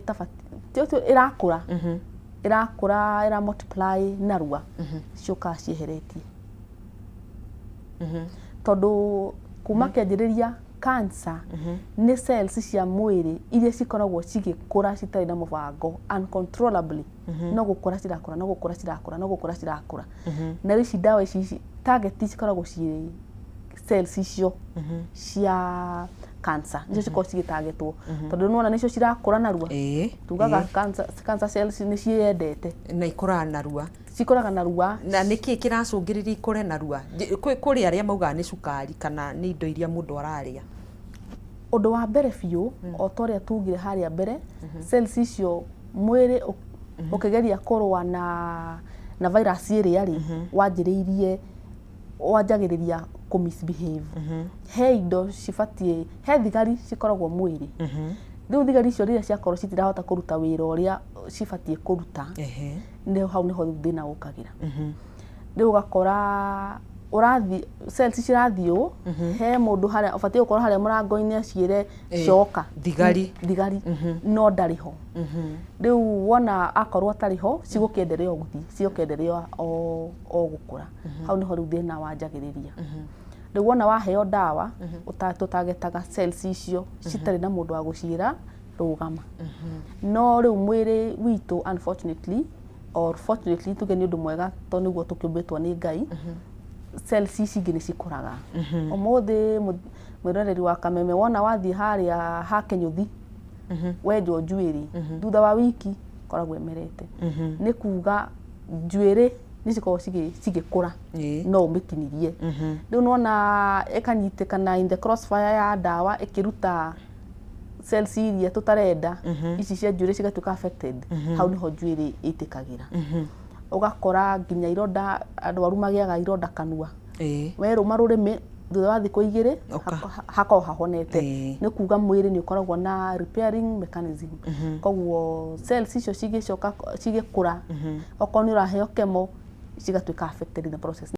ĩrakũra ĩra multiply narua cioka cieheretie tondũ kuma kĩanjĩrĩria cancer nĩ cells cia mwĩrĩ iria cikoragwo cigĩkũra citarĩ na mũbango uncontrollably no gũkũra cirakũra na ici ndawa ici target cikoragwo ci cells icio cia cancer nicio cikoragwo cigĩtargetwo tondũ nĩwona nĩcio cirakũra narua tugaga cancer cells nĩ ciendete na ikũraga narua cikũraga narua na nĩkĩ kĩracũngĩrĩria ikũre narua kũrĩ arĩa maugaga nĩ cukari kana nĩ indo iria mũndũ ararĩa ũndũ wa mbere biũ o ta ũrĩa tugire harĩa mbere cells icio mwĩrĩ ũkĩgeria kũrũa na virus ĩrĩa wanjagĩrĩria misbehave he indo cibatiĩ he thigari cikoragwo mwĩrĩ rĩu thigari icio rĩrĩa ciakorwo citirahota kũruta wĩra ũrĩa cibatiĩ kũruta nĩ hau nĩho thĩna ũkagĩra rĩu ũgakora cells cirathiĩ he mũndũ harĩa ũbatiĩ gũkorwo harĩa mũrango-inĩ aciĩre coka thigari no ndarĩ ho rĩu wona akorwo atarĩ ho cigũkĩenderea gũthiĩ cigũkĩenderea o gũkũra hau nĩho rĩu thĩna wanjagĩrĩria rĩu wona waheo ndawa tũtagetaga cells icio citarĩ na mũndũ wa gũciĩra rũgama no rĩu mwĩrĩ witũ unfortunately or fortunately tuge nĩ ũndũ mwega tondũ nĩguo tũkĩũmbĩtwo nĩ Ngai cells ici ingĩ nĩ cikũraga ũmũthĩ mwĩroreri wa Kameme wona wathiĩ harĩa ha Kenyuthi wenjwo njuĩrĩ thutha wa wiki koragwo emerete nĩ kuga njuĩrĩ nĩ cikoragwo cigĩkũra no ũmĩtinirie rĩu nĩwona ĩkanyitĩkana in the crossfire ya ndawa ĩkĩruta cells iria tũtarenda ici cia njuĩrĩ cigatuĩka affected hau nĩho njuĩrĩ ĩitĩkagĩra ũgakora nginya ironda andũ aru magĩaga ironda kanua werũma rũrĩmĩ thutha wa thikũ igĩrĩ hakorwo hahonete nĩ kuga mwĩrĩ nĩ ũkoragwo na repairing mechanism koguo cells icio cigĩcoka cigĩkũra okorwo nĩ ũraheo chemo cigatuĩka affected in the process.